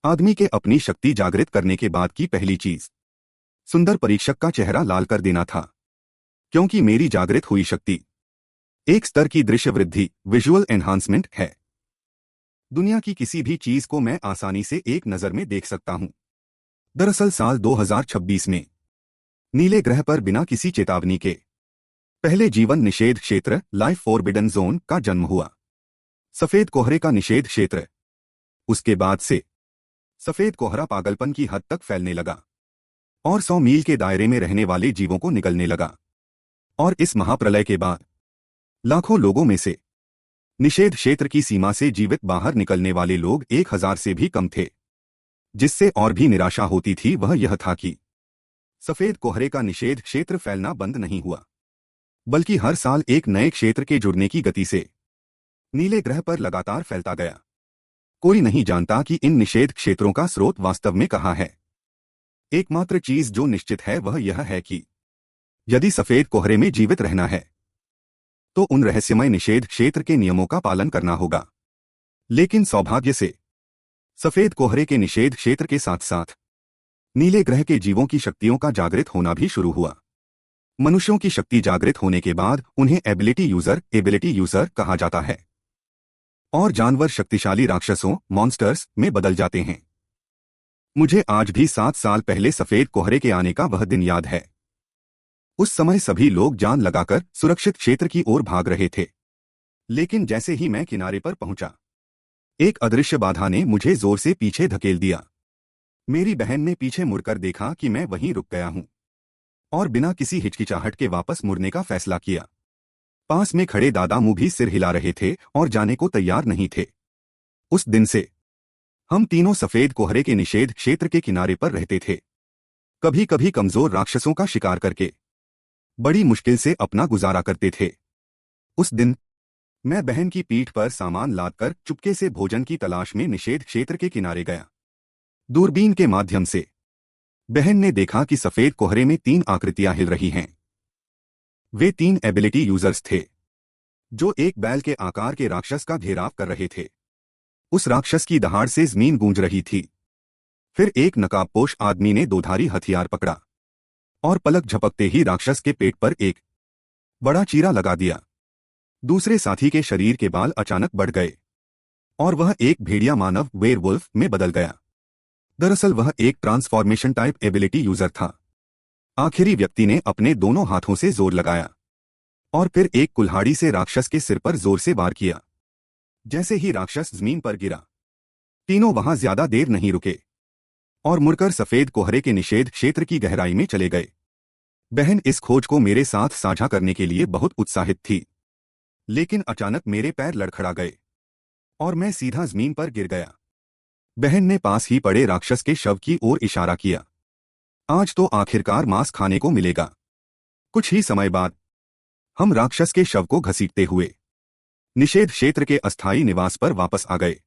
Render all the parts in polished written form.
आदमी के अपनी शक्ति जागृत करने के बाद की पहली चीज सुंदर परीक्षक का चेहरा लाल कर देना था, क्योंकि मेरी जागृत हुई शक्ति एक स्तर की दृश्य वृद्धि विजुअल एनहांसमेंट है। दुनिया की किसी भी चीज को मैं आसानी से एक नजर में देख सकता हूं। दरअसल साल 2026 में नीले ग्रह पर बिना किसी चेतावनी के पहले जीवन निषेध क्षेत्र लाइफ फॉरबिडन जोन का जन्म हुआ। सफेद कोहरे का निषेध क्षेत्र। उसके बाद से सफेद कोहरा पागलपन की हद तक फैलने लगा और 100 मील के दायरे में रहने वाले जीवों को निगलने लगा। और इस महाप्रलय के बाद लाखों लोगों में से निषेध क्षेत्र की सीमा से जीवित बाहर निकलने वाले लोग 1000 से भी कम थे। जिससे और भी निराशा होती थी वह यह था कि सफेद कोहरे का निषेध क्षेत्र फैलना बंद नहीं हुआ, बल्कि हर साल एक नए क्षेत्र के जुड़ने की गति से नीले ग्रह पर लगातार फैलता गया। कोई नहीं जानता कि इन निषेध क्षेत्रों का स्रोत वास्तव में कहाँ है। एकमात्र चीज जो निश्चित है वह यह है कि यदि सफेद कोहरे में जीवित रहना है तो उन रहस्यमय निषेध क्षेत्र के नियमों का पालन करना होगा। लेकिन सौभाग्य से सफेद कोहरे के निषेध क्षेत्र के साथ साथ नीले ग्रह के जीवों की शक्तियों का जागृत होना भी शुरू हुआ। मनुष्यों की शक्ति जागृत होने के बाद उन्हें एबिलिटी यूजर कहा जाता है और जानवर शक्तिशाली राक्षसों मॉन्स्टर्स में बदल जाते हैं। मुझे आज भी 7 साल पहले सफेद कोहरे के आने का वह दिन याद है। उस समय सभी लोग जान लगाकर सुरक्षित क्षेत्र की ओर भाग रहे थे, लेकिन जैसे ही मैं किनारे पर पहुंचा एक अदृश्य बाधा ने मुझे जोर से पीछे धकेल दिया। मेरी बहन ने पीछे मुड़कर देखा कि मैं वहीं रुक गया हूं और बिना किसी हिचकिचाहट के वापस मुड़ने का फैसला किया। पास में खड़े दादा मुंह भी सिर हिला रहे थे और जाने को तैयार नहीं थे। उस दिन से हम तीनों सफेद कोहरे के निषेध क्षेत्र के किनारे पर रहते थे, कभी कभी कमजोर राक्षसों का शिकार करके बड़ी मुश्किल से अपना गुजारा करते थे। उस दिन मैं बहन की पीठ पर सामान लादकर चुपके से भोजन की तलाश में निषेध क्षेत्र के किनारे गया। दूरबीन के माध्यम से बहन ने देखा कि सफेद कोहरे में 3 आकृतियां हिल रही हैं। वे 3 एबिलिटी यूजर्स थे जो एक बैल के आकार के राक्षस का घेराव कर रहे थे। उस राक्षस की दहाड़ से जमीन गूंज रही थी। फिर एक नकाबपोश आदमी ने 2 धारी हथियार पकड़ा और पलक झपकते ही राक्षस के पेट पर एक बड़ा चीरा लगा दिया। दूसरे साथी के शरीर के बाल अचानक बढ़ गए और वह एक भेड़िया मानव वेयरवुल्फ में बदल गया। दरअसल वह एक ट्रांसफॉर्मेशन टाइप एबिलिटी यूजर था। आखिरी व्यक्ति ने अपने दोनों हाथों से जोर लगाया और फिर एक कुल्हाड़ी से राक्षस के सिर पर जोर से वार किया। जैसे ही राक्षस जमीन पर गिरा तीनों वहां ज्यादा देर नहीं रुके और मुड़कर सफेद कोहरे के निषेध क्षेत्र की गहराई में चले गए। बहन इस खोज को मेरे साथ साझा करने के लिए बहुत उत्साहित थी, लेकिन अचानक मेरे पैर लड़खड़ा गए और मैं सीधा जमीन पर गिर गया। बहन ने पास ही पड़े राक्षस के शव की ओर इशारा किया। आज तो आखिरकार मांस खाने को मिलेगा। कुछ ही समय बाद हम राक्षस के शव को घसीटते हुए निषेध क्षेत्र के अस्थायी निवास पर वापस आ गए।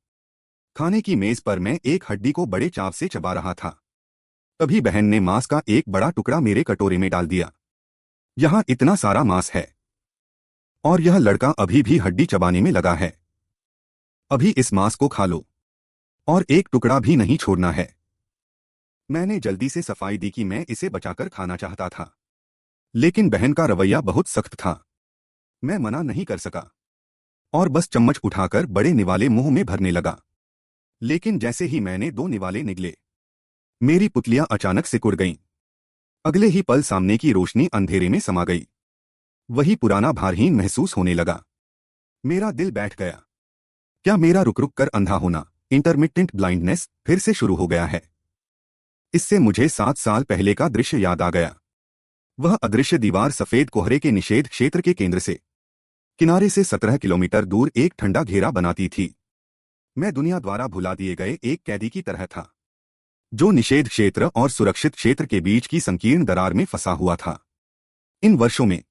खाने की मेज पर मैं एक हड्डी को बड़े चाव से चबा रहा था। तभी बहन ने मांस का एक बड़ा टुकड़ा मेरे कटोरे में डाल दिया। यहां इतना सारा मांस है और यह लड़का अभी भी हड्डी चबाने में लगा है। अभी इस मांस को खा लो और एक टुकड़ा भी नहीं छोड़ना है। मैंने जल्दी से सफाई दी कि मैं इसे बचाकर खाना चाहता था, लेकिन बहन का रवैया बहुत सख्त था। मैं मना नहीं कर सका और बस चम्मच उठाकर बड़े निवाले मुंह में भरने लगा। लेकिन जैसे ही मैंने 2 निवाले निगले मेरी पुतलियां अचानक सिकुड़ गईं। अगले ही पल सामने की रोशनी अंधेरे में समा गई। वही पुराना भारहीन महसूस होने लगा। मेरा दिल बैठ गया। क्या मेरा रुक रुक कर अंधा होना इंटरमिटेंट ब्लाइंडनेस फिर से शुरू हो गया है? इससे मुझे 7 साल पहले का दृश्य याद आ गया। वह अदृश्य दीवार सफेद कोहरे के निषेध क्षेत्र के केंद्र से किनारे से 17 किलोमीटर दूर एक ठंडा घेरा बनाती थी। मैं दुनिया द्वारा भुला दिए गए एक कैदी की तरह था, जो निषेध क्षेत्र और सुरक्षित क्षेत्र के बीच की संकीर्ण दरार में फंसा हुआ था। इन वर्षों में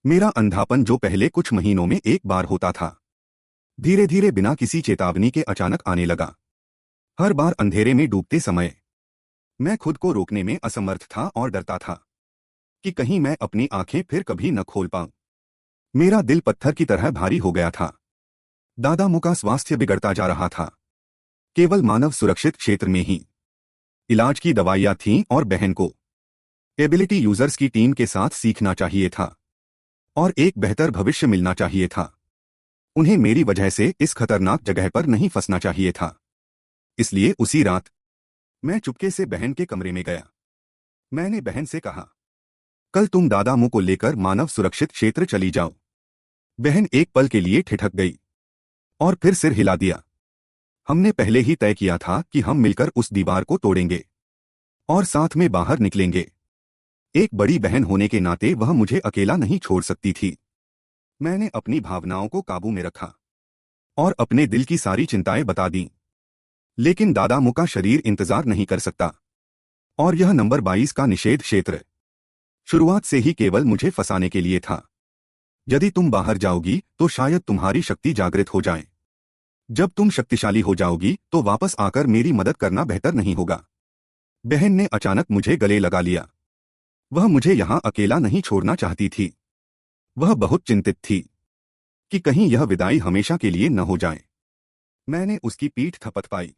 मेरा अंधापन, जो पहले कुछ महीनों में एक बार होता था, धीरे धीरे बिना किसी चेतावनी के अचानक आने लगा। हर बार अंधेरे में डूबते समय मैं खुद को रोकने में असमर्थ था और डरता था कि कहीं मैं अपनी आंखें फिर कभी न खोल पाऊं। मेरा दिल पत्थर की तरह भारी हो गया था। दादा मुझ का स्वास्थ्य बिगड़ता जा रहा था, केवल मानव सुरक्षित क्षेत्र में ही इलाज की दवाइयां थीं और बहन को एबिलिटी यूजर्स की टीम के साथ सीखना चाहिए था और एक बेहतर भविष्य मिलना चाहिए था। उन्हें मेरी वजह से इस खतरनाक जगह पर नहीं फंसना चाहिए था। इसलिए उसी रात मैं चुपके से बहन के कमरे में गया। मैंने बहन से कहा, कल तुम दादा मुंह को लेकर मानव सुरक्षित क्षेत्र चली जाओ। बहन एक पल के लिए ठिठक गई और फिर सिर हिला दिया। हमने पहले ही तय किया था कि हम मिलकर उस दीवार को तोड़ेंगे और साथ में बाहर निकलेंगे। एक बड़ी बहन होने के नाते वह मुझे अकेला नहीं छोड़ सकती थी। मैंने अपनी भावनाओं को काबू में रखा और अपने दिल की सारी चिंताएं बता दी। लेकिन दादा मुंह का शरीर इंतजार नहीं कर सकता और यह नंबर 22 का निषेध क्षेत्र शुरुआत से ही केवल मुझे फंसाने के लिए था। यदि तुम बाहर जाओगी तो शायद तुम्हारी शक्ति जागृत हो जाए। जब तुम शक्तिशाली हो जाओगी तो वापस आकर मेरी मदद करना बेहतर नहीं होगा। बहन ने अचानक मुझे गले लगा लिया। वह मुझे यहां अकेला नहीं छोड़ना चाहती थी। वह बहुत चिंतित थी कि कहीं यह विदाई हमेशा के लिए न हो जाए। मैंने उसकी पीठ थपथपाई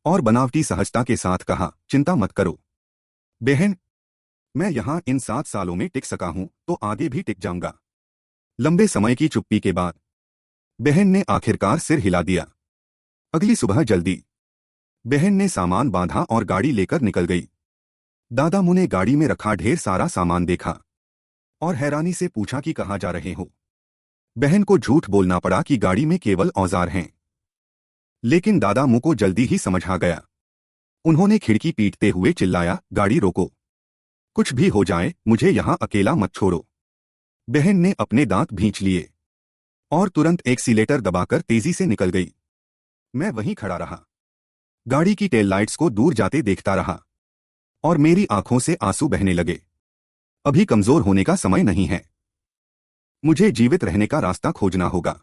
और बनावटी सहजता के साथ कहा, चिंता मत करो बहन, मैं यहां इन 7 सालों में टिक सका हूं तो आगे भी टिक जाऊंगा। लंबे समय की चुप्पी के बाद बहन ने आखिरकार सिर हिला दिया। अगली सुबह जल्दी बहन ने सामान बांधा और गाड़ी लेकर निकल गई। दादा मुंह ने गाड़ी में रखा ढेर सारा सामान देखा और हैरानी से पूछा कि कहाँ जा रहे हो। बहन को झूठ बोलना पड़ा कि गाड़ी में केवल औजार हैं। लेकिन दादा मुंह को जल्दी ही समझ आ गया। उन्होंने खिड़की पीटते हुए चिल्लाया, गाड़ी रोको, कुछ भी हो जाए मुझे यहां अकेला मत छोड़ो। बहन ने अपने दांत भींच लिए और तुरंत एक्सीलेटर दबाकर तेजी से निकल गई। मैं वहीं खड़ा रहा, गाड़ी की टेल लाइट्स को दूर जाते देखता रहा और मेरी आंखों से आंसू बहने लगे। अभी कमजोर होने का समय नहीं है, मुझे जीवित रहने का रास्ता खोजना होगा।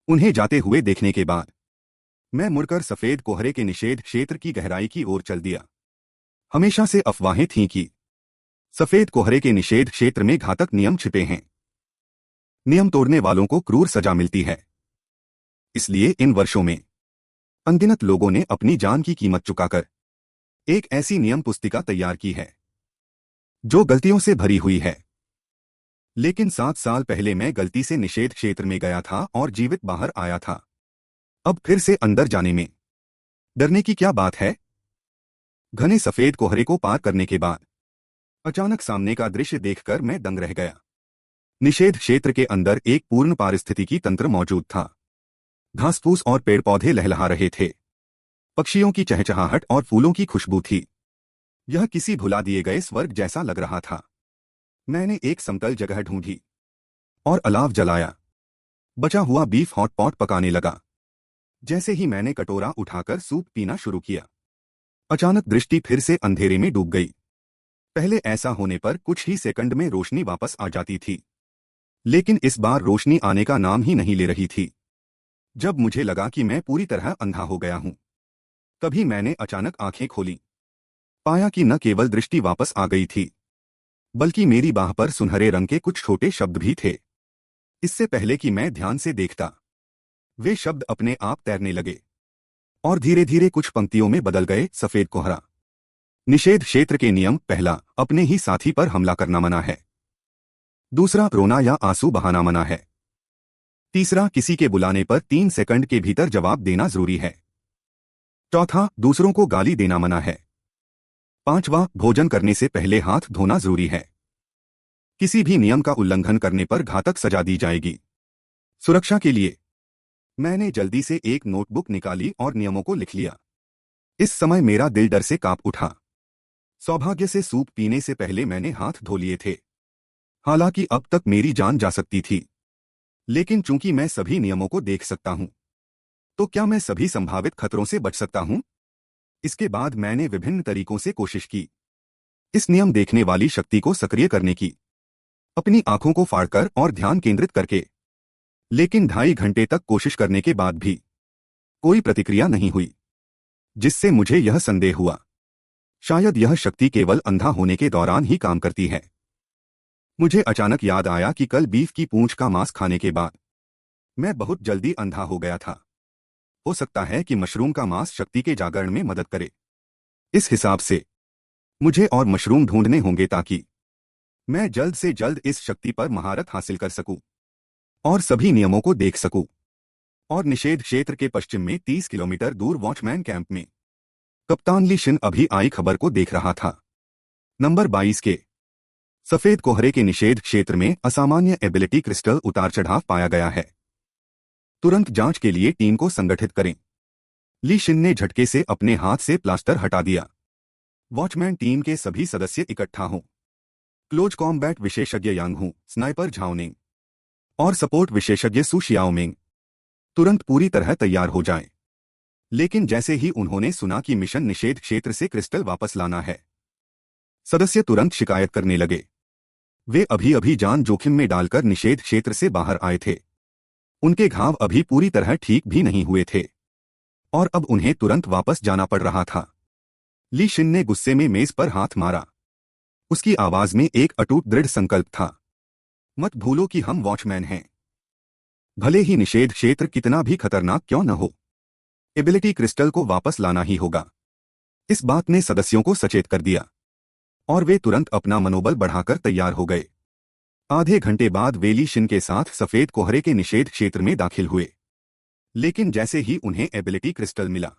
उन्हें जाते हुए देखने के बाद मैं मुड़कर सफेद कोहरे के निषेध क्षेत्र की गहराई की ओर चल दिया। हमेशा से अफवाहें थीं कि सफेद कोहरे के निषेध क्षेत्र में घातक नियम छिपे हैं। नियम तोड़ने वालों को क्रूर सजा मिलती है। इसलिए इन वर्षों में अनगिनत लोगों ने अपनी जान की कीमत चुकाकर एक ऐसी नियम पुस्तिका तैयार की है जो गलतियों से भरी हुई है। लेकिन 7 साल पहले मैं गलती से निषेध क्षेत्र में गया था और जीवित बाहर आया था। अब फिर से अंदर जाने में डरने की क्या बात है। घने सफेद कोहरे को पार करने के बाद अचानक सामने का दृश्य देखकर मैं दंग रह गया। निषेध क्षेत्र के अंदर एक पूर्ण पारिस्थितिकी तंत्र मौजूद था। घास फूस और पेड़ पौधे लहलहा रहे थे। पक्षियों की चहचहाहट और फूलों की खुशबू थी। यह किसी भुला दिए गए स्वर्ग जैसा लग रहा था। मैंने एक समतल जगह ढूंढी और अलाव जलाया। बचा हुआ बीफ हॉट पॉट पकाने लगा। जैसे ही मैंने कटोरा उठाकर सूप पीना शुरू किया, अचानक दृष्टि फिर से अंधेरे में डूब गई। पहले ऐसा होने पर कुछ ही सेकंड में रोशनी वापस आ जाती थी, लेकिन इस बार रोशनी आने का नाम ही नहीं ले रही थी। जब मुझे लगा कि मैं पूरी तरह अंधा हो गया हूं, तभी मैंने अचानक आंखें खोली। पाया कि न केवल दृष्टि वापस आ गई थी, बल्कि मेरी बाह पर सुनहरे रंग के कुछ छोटे शब्द भी थे। इससे पहले कि मैं ध्यान से देखता, वे शब्द अपने आप तैरने लगे और धीरे धीरे कुछ पंक्तियों में बदल गए। सफेद कोहरा, निषेध क्षेत्र के नियम। पहला, अपने ही साथी पर हमला करना मना है। दूसरा, रोना या आंसू बहाना मना है। तीसरा, किसी के बुलाने पर 3 सेकंड के भीतर जवाब देना जरूरी है। चौथा, दूसरों को गाली देना मना है। पांचवा, भोजन करने से पहले हाथ धोना जरूरी है। किसी भी नियम का उल्लंघन करने पर घातक सजा दी जाएगी। सुरक्षा के लिए मैंने जल्दी से एक नोटबुक निकाली और नियमों को लिख लिया। इस समय मेरा दिल डर से कांप उठा। सौभाग्य से सूप पीने से पहले मैंने हाथ धो लिए थे। हालांकि अब तक मेरी जान जा सकती थी, लेकिन चूंकि मैं सभी नियमों को देख सकता हूं, तो क्या मैं सभी संभावित खतरों से बच सकता हूं? इसके बाद मैंने विभिन्न तरीकों से कोशिश की इस नियम देखने वाली शक्ति को सक्रिय करने की, अपनी आंखों को फाड़कर और ध्यान केंद्रित करके। लेकिन 2.5 घंटे तक कोशिश करने के बाद भी कोई प्रतिक्रिया नहीं हुई, जिससे मुझे यह संदेह हुआ, शायद यह शक्ति केवल अंधा होने के दौरान ही काम करती है। मुझे अचानक याद आया कि कल बीफ की पूंछ का मांस खाने के बाद मैं बहुत जल्दी अंधा हो गया था। हो सकता है कि मशरूम का मांस शक्ति के जागरण में मदद करे। इस हिसाब से मुझे और मशरूम ढूंढने होंगे ताकि मैं जल्द से जल्द इस शक्ति पर महारत हासिल कर सकूं और सभी नियमों को देख सकूं। और निषेध क्षेत्र के पश्चिम में 30 किलोमीटर दूर वॉचमैन कैंप में कप्तान ली शिन अभी आई खबर को देख रहा था। नंबर 22 के सफेद कोहरे के निषेध क्षेत्र में असामान्य एबिलिटी क्रिस्टल उतार चढ़ाव पाया गया है। तुरंत जांच के लिए टीम को संगठित करें। ली शिन ने झटके से अपने हाथ से प्लास्टर हटा दिया। वॉचमैन टीम के सभी सदस्य इकट्ठा हों। क्लोज कॉम्बैट विशेषज्ञ यांग हूं, स्नाइपर झाओनिंग और सपोर्ट विशेषज्ञ सु शियाओमिंग तुरंत पूरी तरह तैयार हो जाएं। लेकिन जैसे ही उन्होंने सुना कि मिशन निषेध क्षेत्र से क्रिस्टल वापस लाना है, सदस्य तुरंत शिकायत करने लगे। वे अभी अभी जान जोखिम में डालकर निषेध क्षेत्र से बाहर आए थे। उनके घाव अभी पूरी तरह ठीक भी नहीं हुए थे और अब उन्हें तुरंत वापस जाना पड़ रहा था। ली शिन ने गुस्से में मेज पर हाथ मारा। उसकी आवाज में एक अटूट दृढ़ संकल्प था। मत भूलो कि हम वॉचमैन हैं। भले ही निषेध क्षेत्र कितना भी खतरनाक क्यों न हो, एबिलिटी क्रिस्टल को वापस लाना ही होगा। इस बात ने सदस्यों को सचेत कर दिया और वे तुरंत अपना मनोबल बढ़ाकर तैयार हो गए। आधे घंटे बाद वे ली शिन के साथ सफेद कोहरे के निषेध क्षेत्र में दाखिल हुए। लेकिन जैसे ही उन्हें एबिलिटी क्रिस्टल मिला,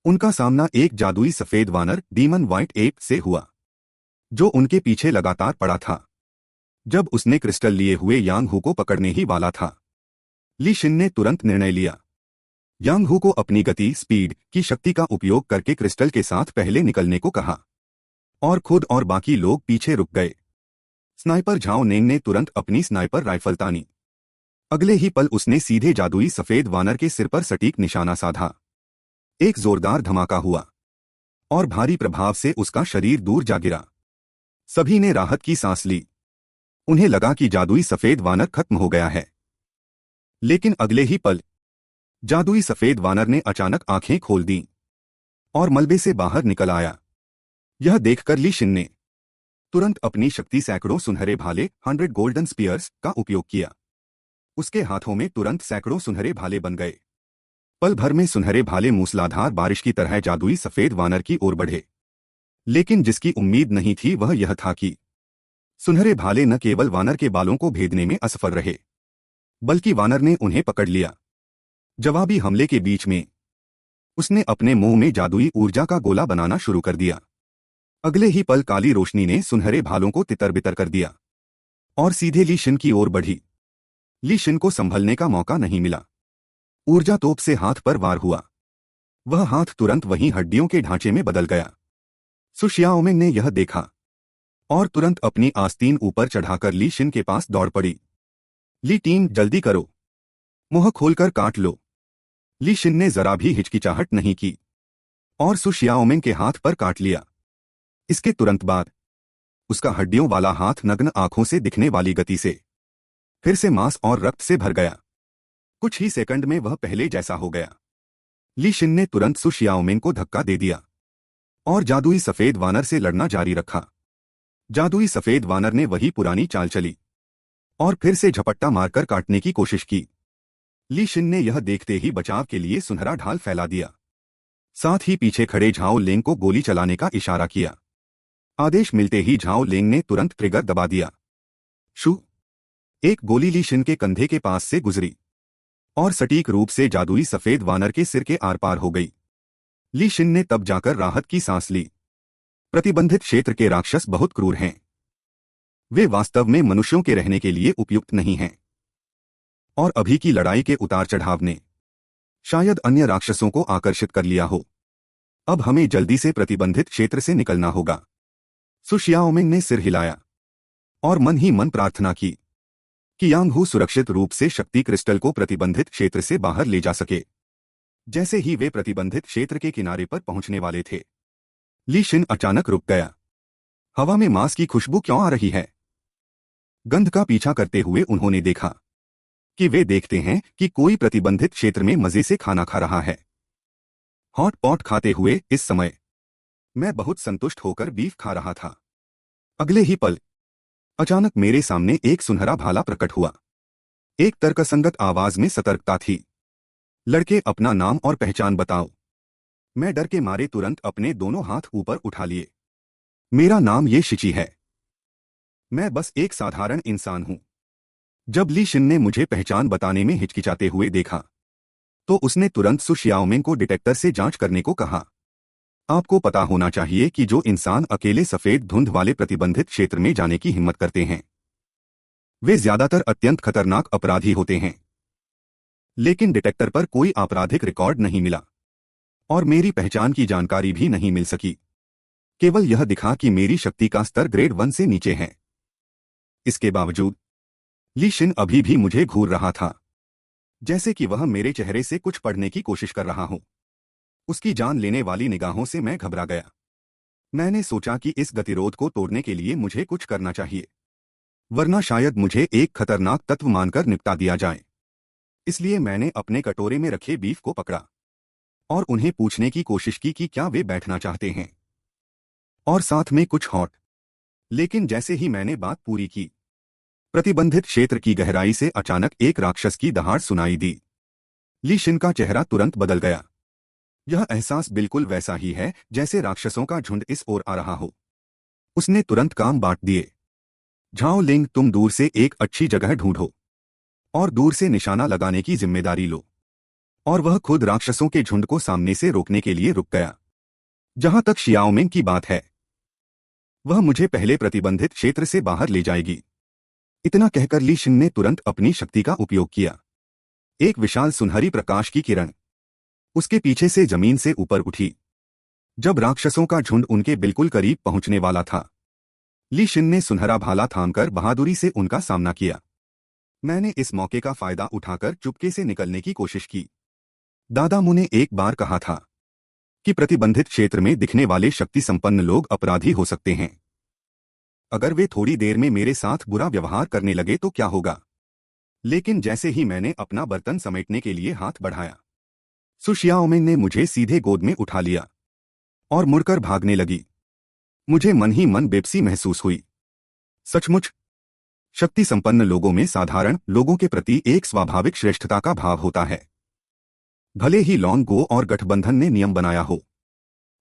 उनका सामना एक जादुई सफेद वानर डीमन व्हाइट एप से हुआ, जो उनके पीछे लगातार पड़ा था। जब उसने क्रिस्टल लिए हुए यांग हू को पकड़ने ही वाला था, ली शिन ने तुरंत निर्णय लिया। यांग हू को अपनी गति स्पीड की शक्ति का उपयोग करके क्रिस्टल के साथ पहले निकलने को कहा और खुद और बाकी लोग पीछे रुक गए। स्नाइपर झाओ नेंग ने तुरंत अपनी स्नाइपर राइफल तानी। अगले ही पल उसने सीधे जादुई सफेद वानर के सिर पर सटीक निशाना साधा। एक जोरदार धमाका हुआ और भारी प्रभाव से उसका शरीर दूर जा गिरा। सभी ने राहत की सांस ली। उन्हें लगा कि जादुई सफेद वानर खत्म हो गया है। लेकिन अगले ही पल जादुई सफेद वानर ने अचानक आंखें खोल दीं और मलबे से बाहर निकल आया। यह देखकर ली शिन ने तुरंत अपनी शक्ति सैकड़ों सुनहरे भाले 100 गोल्डन स्पीयर्स का उपयोग किया। उसके हाथों में तुरंत सैकड़ों सुनहरे भाले बन गए। पल भर में सुनहरे भाले मूसलाधार बारिश की तरह जादुई सफेद वानर की ओर बढ़े। लेकिन जिसकी उम्मीद नहीं थी वह यह था कि सुनहरे भाले न केवल वानर के बालों को भेदने में असफल रहे, बल्कि वानर ने उन्हें पकड़ लिया। जवाबी हमले के बीच में उसने अपने मुंह में जादुई ऊर्जा का गोला बनाना शुरू कर दिया। अगले ही पल काली रोशनी ने सुनहरे भालों को तितर-बितर कर दिया और सीधे ली शिन की ओर बढ़ी। ली शिन को संभलने का मौका नहीं मिला। ऊर्जा तोप से हाथ पर वार हुआ। वह हाथ तुरंत वहीं हड्डियों के ढांचे में बदल गया। सु शियाओमिंग ने यह देखा और तुरंत अपनी आस्तीन ऊपर चढ़ाकर ली शिन के पास दौड़ पड़ी। ली टीम, जल्दी करो, मुंह खोलकर काट लो। ली शिन ने जरा भी हिचकिचाहट नहीं की और सु शियाओमिंग के हाथ पर काट लिया। इसके तुरंत बाद उसका हड्डियों वाला हाथ नग्न आंखों से दिखने वाली गति से फिर से मांस और रक्त से भर गया। कुछ ही सेकंड में वह पहले जैसा हो गया। ली शिन ने तुरंत सु शियाओमिंग को धक्का दे दिया और जादुई सफेद वानर से लड़ना जारी रखा। जादुई सफेद वानर ने वही पुरानी चाल चली और फिर से झपट्टा मारकर काटने की कोशिश की। ली शिन ने यह देखते ही बचाव के लिए सुनहरा ढाल फैला दिया। साथ ही पीछे खड़े झाओ लेंग को गोली चलाने का इशारा किया। आदेश मिलते ही झाओ लेंग ने तुरंत ट्रिगर दबा दिया। शू! एक गोली ली शिन के कंधे के पास से गुजरी और सटीक रूप से जादुई सफेद वानर के सिर के आर पार हो गई। ली शिन ने तब जाकर राहत की सांस ली। प्रतिबंधित क्षेत्र के राक्षस बहुत क्रूर हैं। वे वास्तव में मनुष्यों के रहने के लिए उपयुक्त नहीं हैं। और अभी की लड़ाई के उतार चढ़ाव ने शायद अन्य राक्षसों को आकर्षित कर लिया हो। अब हमें जल्दी से प्रतिबंधित क्षेत्र से निकलना होगा। सु शियाओमिंग ने सिर हिलाया और मन ही मन प्रार्थना की कि यांग हू सुरक्षित रूप से शक्ति क्रिस्टल को प्रतिबंधित क्षेत्र से बाहर ले जा सके। जैसे ही वे प्रतिबंधित क्षेत्र के किनारे पर पहुंचने वाले थे, ली शिन अचानक रुक गया। हवा में मांस की खुशबू क्यों आ रही है? गंध का पीछा करते हुए उन्होंने देखा कि वे देखते हैं कि कोई प्रतिबंधित क्षेत्र में मजे से खाना खा रहा है। हॉट पॉट खाते हुए इस समय मैं बहुत संतुष्ट होकर बीफ खा रहा था। अगले ही पल अचानक मेरे सामने एक सुनहरा भाला प्रकट हुआ। एक तर्कसंगत आवाज में सतर्कता थी, लड़के, अपना नाम और पहचान बताओ। मैं डर के मारे तुरंत अपने दोनों हाथ ऊपर उठा लिए। मेरा नाम ये शिची है। मैं बस एक साधारण इंसान हूं। जब ली शिन ने मुझे पहचान बताने में हिचकिचाते हुए देखा तो उसने तुरंत सु शियाओमिंग को डिटेक्टर से जांच करने को कहा। आपको पता होना चाहिए कि जो इंसान अकेले सफेद धुंध वाले प्रतिबंधित क्षेत्र में जाने की हिम्मत करते हैं वे ज्यादातर अत्यंत खतरनाक अपराधी होते हैं। लेकिन डिटेक्टर पर कोई आपराधिक रिकॉर्ड नहीं मिला और मेरी पहचान की जानकारी भी नहीं मिल सकी। केवल यह दिखा कि मेरी शक्ति का स्तर ग्रेड 1 से नीचे है। इसके बावजूद ली शिन अभी भी मुझे घूर रहा था, जैसे कि वह मेरे चेहरे से कुछ पढ़ने की कोशिश कर रहा हो। उसकी जान लेने वाली निगाहों से मैं घबरा गया। मैंने सोचा कि इस गतिरोध को तोड़ने के लिए मुझे कुछ करना चाहिए, वरना शायद मुझे एक खतरनाक तत्व मानकर निपटा दिया जाए। इसलिए मैंने अपने कटोरे में रखे बीफ को पकड़ा और उन्हें पूछने की कोशिश की कि क्या वे बैठना चाहते हैं, और साथ में कुछ हॉट। लेकिन जैसे ही मैंने बात पूरी की, प्रतिबंधित क्षेत्र की गहराई से अचानक एक राक्षस की दहाड़ सुनाई दी। ली शिन का चेहरा तुरंत बदल गया। यह एहसास बिल्कुल वैसा ही है जैसे राक्षसों का झुंड इस ओर आ रहा हो। उसने तुरंत काम बांट दिए। झाओ लिंग, तुम दूर से एक अच्छी जगह ढूंढो और दूर से निशाना लगाने की जिम्मेदारी लो। और वह खुद राक्षसों के झुंड को सामने से रोकने के लिए रुक गया। जहां तक शियाओमिंग की बात है, वह मुझे पहले प्रतिबंधित क्षेत्र से बाहर ले जाएगी। इतना कहकर ली शिन ने तुरंत अपनी शक्ति का उपयोग किया। एक विशाल सुनहरी प्रकाश की किरण उसके पीछे से जमीन से ऊपर उठी। जब राक्षसों का झुंड उनके बिल्कुल करीब पहुंचने वाला था, ली शिन ने सुनहरा भाला थामकर बहादुरी से उनका सामना किया। मैंने इस मौके का फायदा उठाकर चुपके से निकलने की कोशिश की। दादा मु ने एक बार कहा था कि प्रतिबंधित क्षेत्र में दिखने वाले शक्ति संपन्न लोग अपराधी हो सकते हैं। अगर वे थोड़ी देर में मेरे साथ बुरा व्यवहार करने लगे तो क्या होगा। लेकिन जैसे ही मैंने अपना बर्तन समेटने के लिए हाथ बढ़ाया, सु शियाओमिंग ने मुझे सीधे गोद में उठा लिया और मुड़कर भागने लगी। मुझे मन ही मन बेबसी महसूस हुई। सचमुच, शक्ति संपन्न लोगों में साधारण लोगों के प्रति एक स्वाभाविक श्रेष्ठता का भाव होता है। भले ही लॉन्ग गो और गठबंधन ने नियम बनाया हो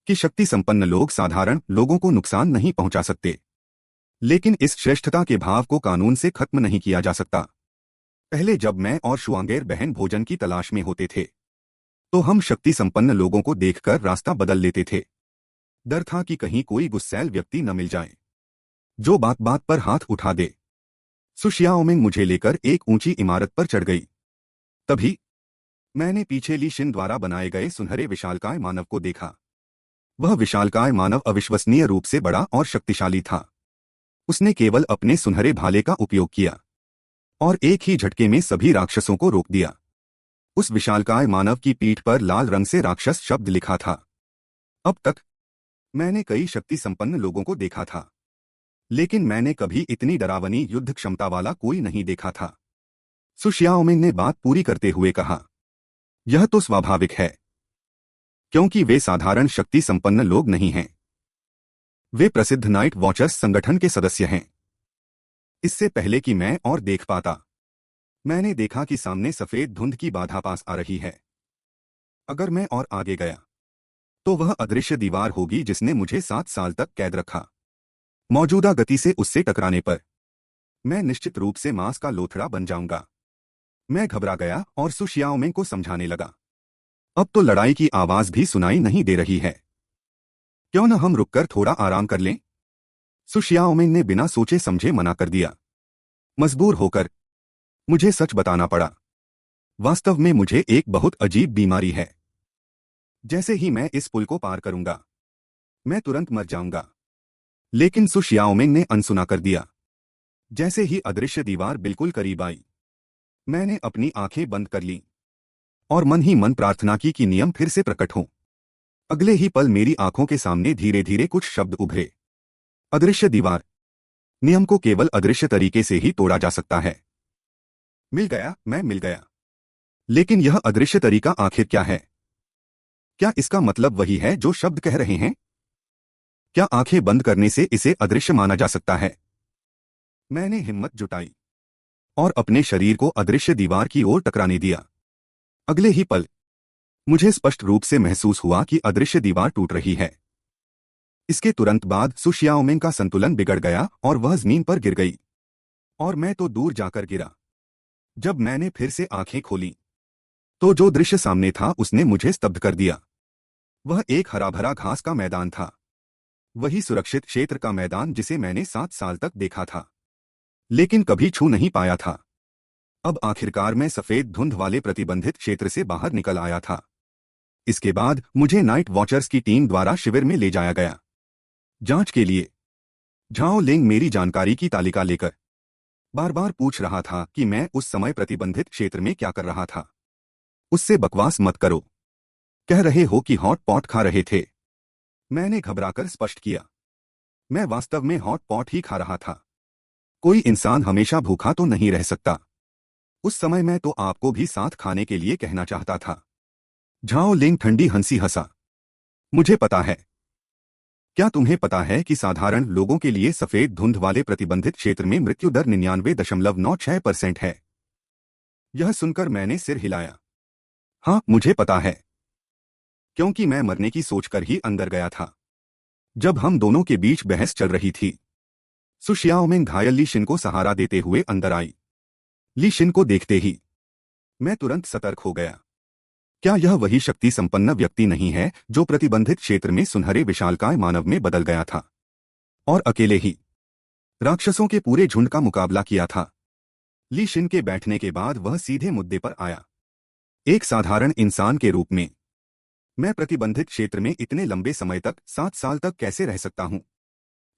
कि शक्ति संपन्न लोग साधारण लोगों को नुकसान नहीं पहुंचा सकते, लेकिन इस श्रेष्ठता के भाव को कानून से खत्म नहीं किया जा सकता। पहले जब मैं और शुआंगेर बहन भोजन की तलाश में होते थे तो हम शक्ति संपन्न लोगों को देखकर रास्ता बदल लेते थे। डर था कि कहीं कोई गुस्सैल व्यक्ति न मिल जाए जो बात बात पर हाथ उठा दे। सु शियाओमिंग मुझे लेकर एक ऊंची इमारत पर चढ़ गई। तभी मैंने पीछे ली शिन द्वारा बनाए गए सुनहरे विशालकाय मानव को देखा। वह विशालकाय मानव अविश्वसनीय रूप से बड़ा और शक्तिशाली था। उसने केवल अपने सुनहरे भाले का उपयोग किया और एक ही झटके में सभी राक्षसों को रोक दिया। उस विशालकाय मानव की पीठ पर लाल रंग से राक्षस शब्द लिखा था। अब तक मैंने कई शक्ति संपन्न लोगों को देखा था, लेकिन मैंने कभी इतनी डरावनी युद्ध क्षमता वाला कोई नहीं देखा था। सु शियाओमिंग ने बात पूरी करते हुए कहा, यह तो स्वाभाविक है, क्योंकि वे साधारण शक्ति संपन्न लोग नहीं हैं। वे प्रसिद्ध नाइट वॉचर्स संगठन के सदस्य हैं। इससे पहले कि मैं और देख पाता, मैंने देखा कि सामने सफेद धुंध की बाधा पास आ रही है। अगर मैं और आगे गया तो वह अदृश्य दीवार होगी जिसने मुझे 7 साल तक कैद रखा। मौजूदा गति से उससे टकराने पर मैं निश्चित रूप से मांस का लोथड़ा बन जाऊंगा। मैं घबरा गया और सु शियाओमिंग को समझाने लगा, अब तो लड़ाई की आवाज भी सुनाई नहीं दे रही है। क्यों न हम रुककर थोड़ा आराम कर लें? सु शियाओमिंग ने बिना सोचे समझे मना कर दिया। मजबूर होकर मुझे सच बताना पड़ा। वास्तव में मुझे एक बहुत अजीब बीमारी है। जैसे ही मैं इस पुल को पार करूंगा, मैं तुरंत मर जाऊंगा। लेकिन सु शियाओमिंग ने अनसुना कर दिया। जैसे ही अदृश्य दीवार बिल्कुल करीब आई, मैंने अपनी आंखें बंद कर लीं और मन ही मन प्रार्थना की कि नियम फिर से प्रकट हों। अगले ही पल मेरी आंखों के सामने धीरे धीरे कुछ शब्द उभरे। अदृश्य दीवार। नियम को केवल अदृश्य तरीके से ही तोड़ा जा सकता है। मिल गया, मैं मिल गया। लेकिन यह अदृश्य तरीका आखिर क्या है? क्या इसका मतलब वही है जो शब्द कह रहे हैं? क्या आंखें बंद करने से इसे अदृश्य माना जा सकता है? मैंने हिम्मत जुटाई और अपने शरीर को अदृश्य दीवार की ओर टकराने दिया। अगले ही पल मुझे स्पष्ट रूप से महसूस हुआ कि अदृश्य दीवार टूट रही है। इसके तुरंत बाद सु शियाओमिंग का संतुलन बिगड़ गया और वह जमीन पर गिर गई। और मैं तो दूर जाकर गिरा। जब मैंने फिर से आंखें खोली तो जो दृश्य सामने था उसने मुझे स्तब्ध कर दिया। वह एक हरा भरा घास का मैदान था। वही सुरक्षित क्षेत्र का मैदान जिसे मैंने 7 साल तक देखा था लेकिन कभी छू नहीं पाया था। अब आखिरकार मैं सफेद धुंध वाले प्रतिबंधित क्षेत्र से बाहर निकल आया था। इसके बाद मुझे नाइट वॉचर्स की टीम द्वारा शिविर में ले जाया गया जांच के लिए। झाओ लिंग मेरी जानकारी की तालिका लेकर बार बार पूछ रहा था कि मैं उस समय प्रतिबंधित क्षेत्र में क्या कर रहा था। उससे बकवास मत करो, कह रहे हो कि हॉट पॉट खा रहे थे। मैंने घबराकर स्पष्ट किया, मैं वास्तव में हॉट पॉट ही खा रहा था। कोई इंसान हमेशा भूखा तो नहीं रह सकता। उस समय मैं तो आपको भी साथ खाने के लिए कहना चाहता था। झाओ लिंग ठंडी हंसी हंसा। मुझे पता है। क्या तुम्हें पता है कि साधारण लोगों के लिए सफेद धुंध वाले प्रतिबंधित क्षेत्र में मृत्यु दर 99.96% है? यह सुनकर मैंने सिर हिलाया। हाँ, मुझे पता है, क्योंकि मैं मरने की सोचकर ही अंदर गया था। जब हम दोनों के बीच बहस चल रही थी, सु शियाओमिंग घायल ली शिन को सहारा देते हुए अंदर आई। ली शिन को देखते ही मैं तुरंत सतर्क हो गया। क्या यह वही शक्ति संपन्न व्यक्ति नहीं है जो प्रतिबंधित क्षेत्र में सुनहरे विशालकाय मानव में बदल गया था और अकेले ही राक्षसों के पूरे झुंड का मुकाबला किया था? ली शिन के बैठने के बाद वह सीधे मुद्दे पर आया। एक साधारण इंसान के रूप में मैं प्रतिबंधित क्षेत्र में इतने लंबे समय तक 7 साल तक कैसे रह सकता हूं?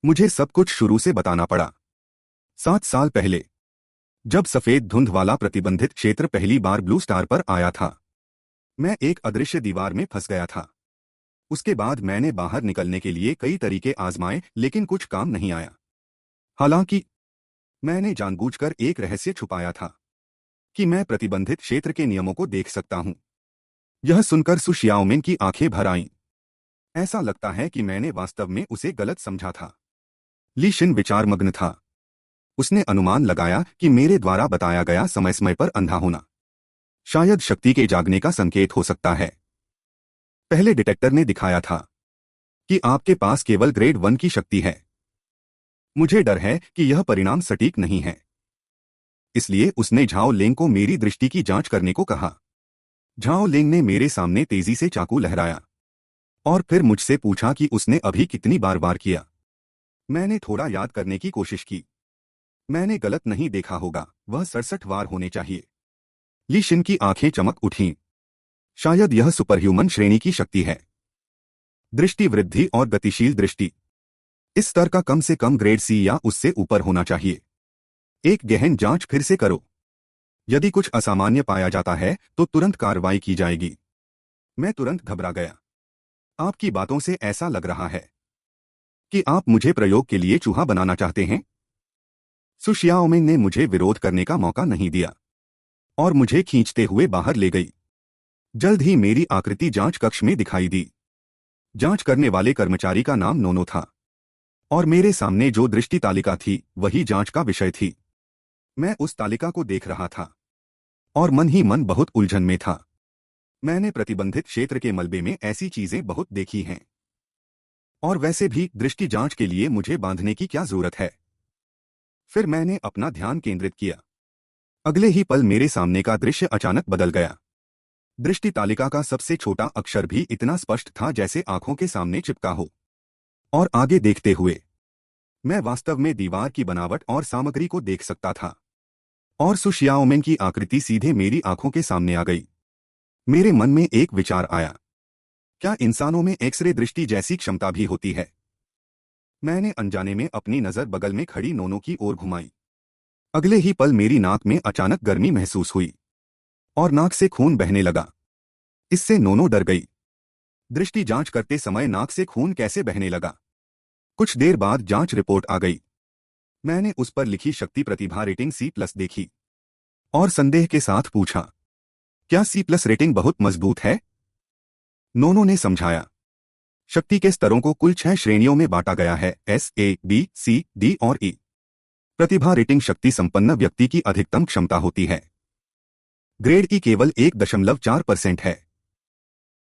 मुझे सब कुछ शुरू से बताना पड़ा। 7 साल पहले जब सफेद धुंध वाला प्रतिबंधित क्षेत्र पहली बार ब्लू स्टार पर आया था, मैं एक अदृश्य दीवार में फंस गया था। उसके बाद मैंने बाहर निकलने के लिए कई तरीके आजमाए लेकिन कुछ काम नहीं आया। हालांकि मैंने जानबूझकर एक रहस्य छुपाया था कि मैं प्रतिबंधित क्षेत्र के नियमों को देख सकता हूं। यह सुनकर सु शियाओमिंग की आंखें भर आईं। ऐसा लगता है कि मैंने वास्तव में उसे गलत समझा था। ली शिन विचारमग्न था। उसने अनुमान लगाया कि मेरे द्वारा बताया गया समय समय पर अंधा होना शायद शक्ति के जागने का संकेत हो सकता है। पहले डिटेक्टर ने दिखाया था कि आपके पास केवल ग्रेड 1 की शक्ति है। मुझे डर है कि यह परिणाम सटीक नहीं है। इसलिए उसने झाओ लिंग को मेरी दृष्टि की जांच करने को कहा। झाओ लिंग ने मेरे सामने तेजी से चाकू लहराया और फिर मुझसे पूछा कि उसने अभी कितनी बार वार किया। मैंने थोड़ा याद करने की कोशिश की। मैंने गलत नहीं देखा होगा, वह 67 वार होने चाहिए। ली शिन की आंखें चमक उठीं। शायद यह सुपरह्यूमन श्रेणी की शक्ति है। दृष्टि वृद्धि और गतिशील दृष्टि। इस स्तर का कम से कम ग्रेड सी या उससे ऊपर होना चाहिए। एक गहन जांच फिर से करो। यदि कुछ असामान्य पाया जाता है तो तुरंत कार्रवाई की जाएगी। मैं तुरंत घबरा गया। आपकी बातों से ऐसा लग रहा है कि आप मुझे प्रयोग के लिए चूहा बनाना चाहते हैं। सु शियाओमिंग ने मुझे विरोध करने का मौका नहीं दिया और मुझे खींचते हुए बाहर ले गई। जल्द ही मेरी आकृति जांच कक्ष में दिखाई दी। जांच करने वाले कर्मचारी का नाम नोनो था और मेरे सामने जो दृष्टि तालिका थी वही जांच का विषय थी। मैं उस तालिका को देख रहा था और मन ही मन बहुत उलझन में था। मैंने प्रतिबंधित क्षेत्र के मलबे में ऐसी चीजें बहुत देखी हैं। और वैसे भी दृष्टि जांच के लिए मुझे बांधने की क्या जरूरत है? फिर मैंने अपना ध्यान केंद्रित किया। अगले ही पल मेरे सामने का दृश्य अचानक बदल गया। दृष्टि तालिका का सबसे छोटा अक्षर भी इतना स्पष्ट था जैसे आंखों के सामने चिपका हो। और आगे देखते हुए मैं वास्तव में दीवार की बनावट और सामग्री को देख सकता था और सु शियाओमिंग की आकृति सीधे मेरी आंखों के सामने आ गई। मेरे मन में एक विचार आया, क्या इंसानों में एक्सरे दृष्टि जैसी क्षमता भी होती है? मैंने अनजाने में अपनी नजर बगल में खड़ी नोनो की ओर घुमाई। अगले ही पल मेरी नाक में अचानक गर्मी महसूस हुई और नाक से खून बहने लगा। इससे नोनो डर गई। दृष्टि जांच करते समय नाक से खून कैसे बहने लगा? कुछ देर बाद जांच रिपोर्ट आ गई। मैंने उस पर लिखी शक्ति प्रतिभा रेटिंग C+ देखी और संदेह के साथ पूछा, क्या C+ रेटिंग बहुत मजबूत है? नोनो ने समझाया, शक्ति के स्तरों को कुल 6 श्रेणियों में बांटा गया है, S, A, B, C, D और E। प्रतिभा रेटिंग शक्ति संपन्न व्यक्ति की अधिकतम क्षमता होती है। ग्रेड E केवल 1.4% है।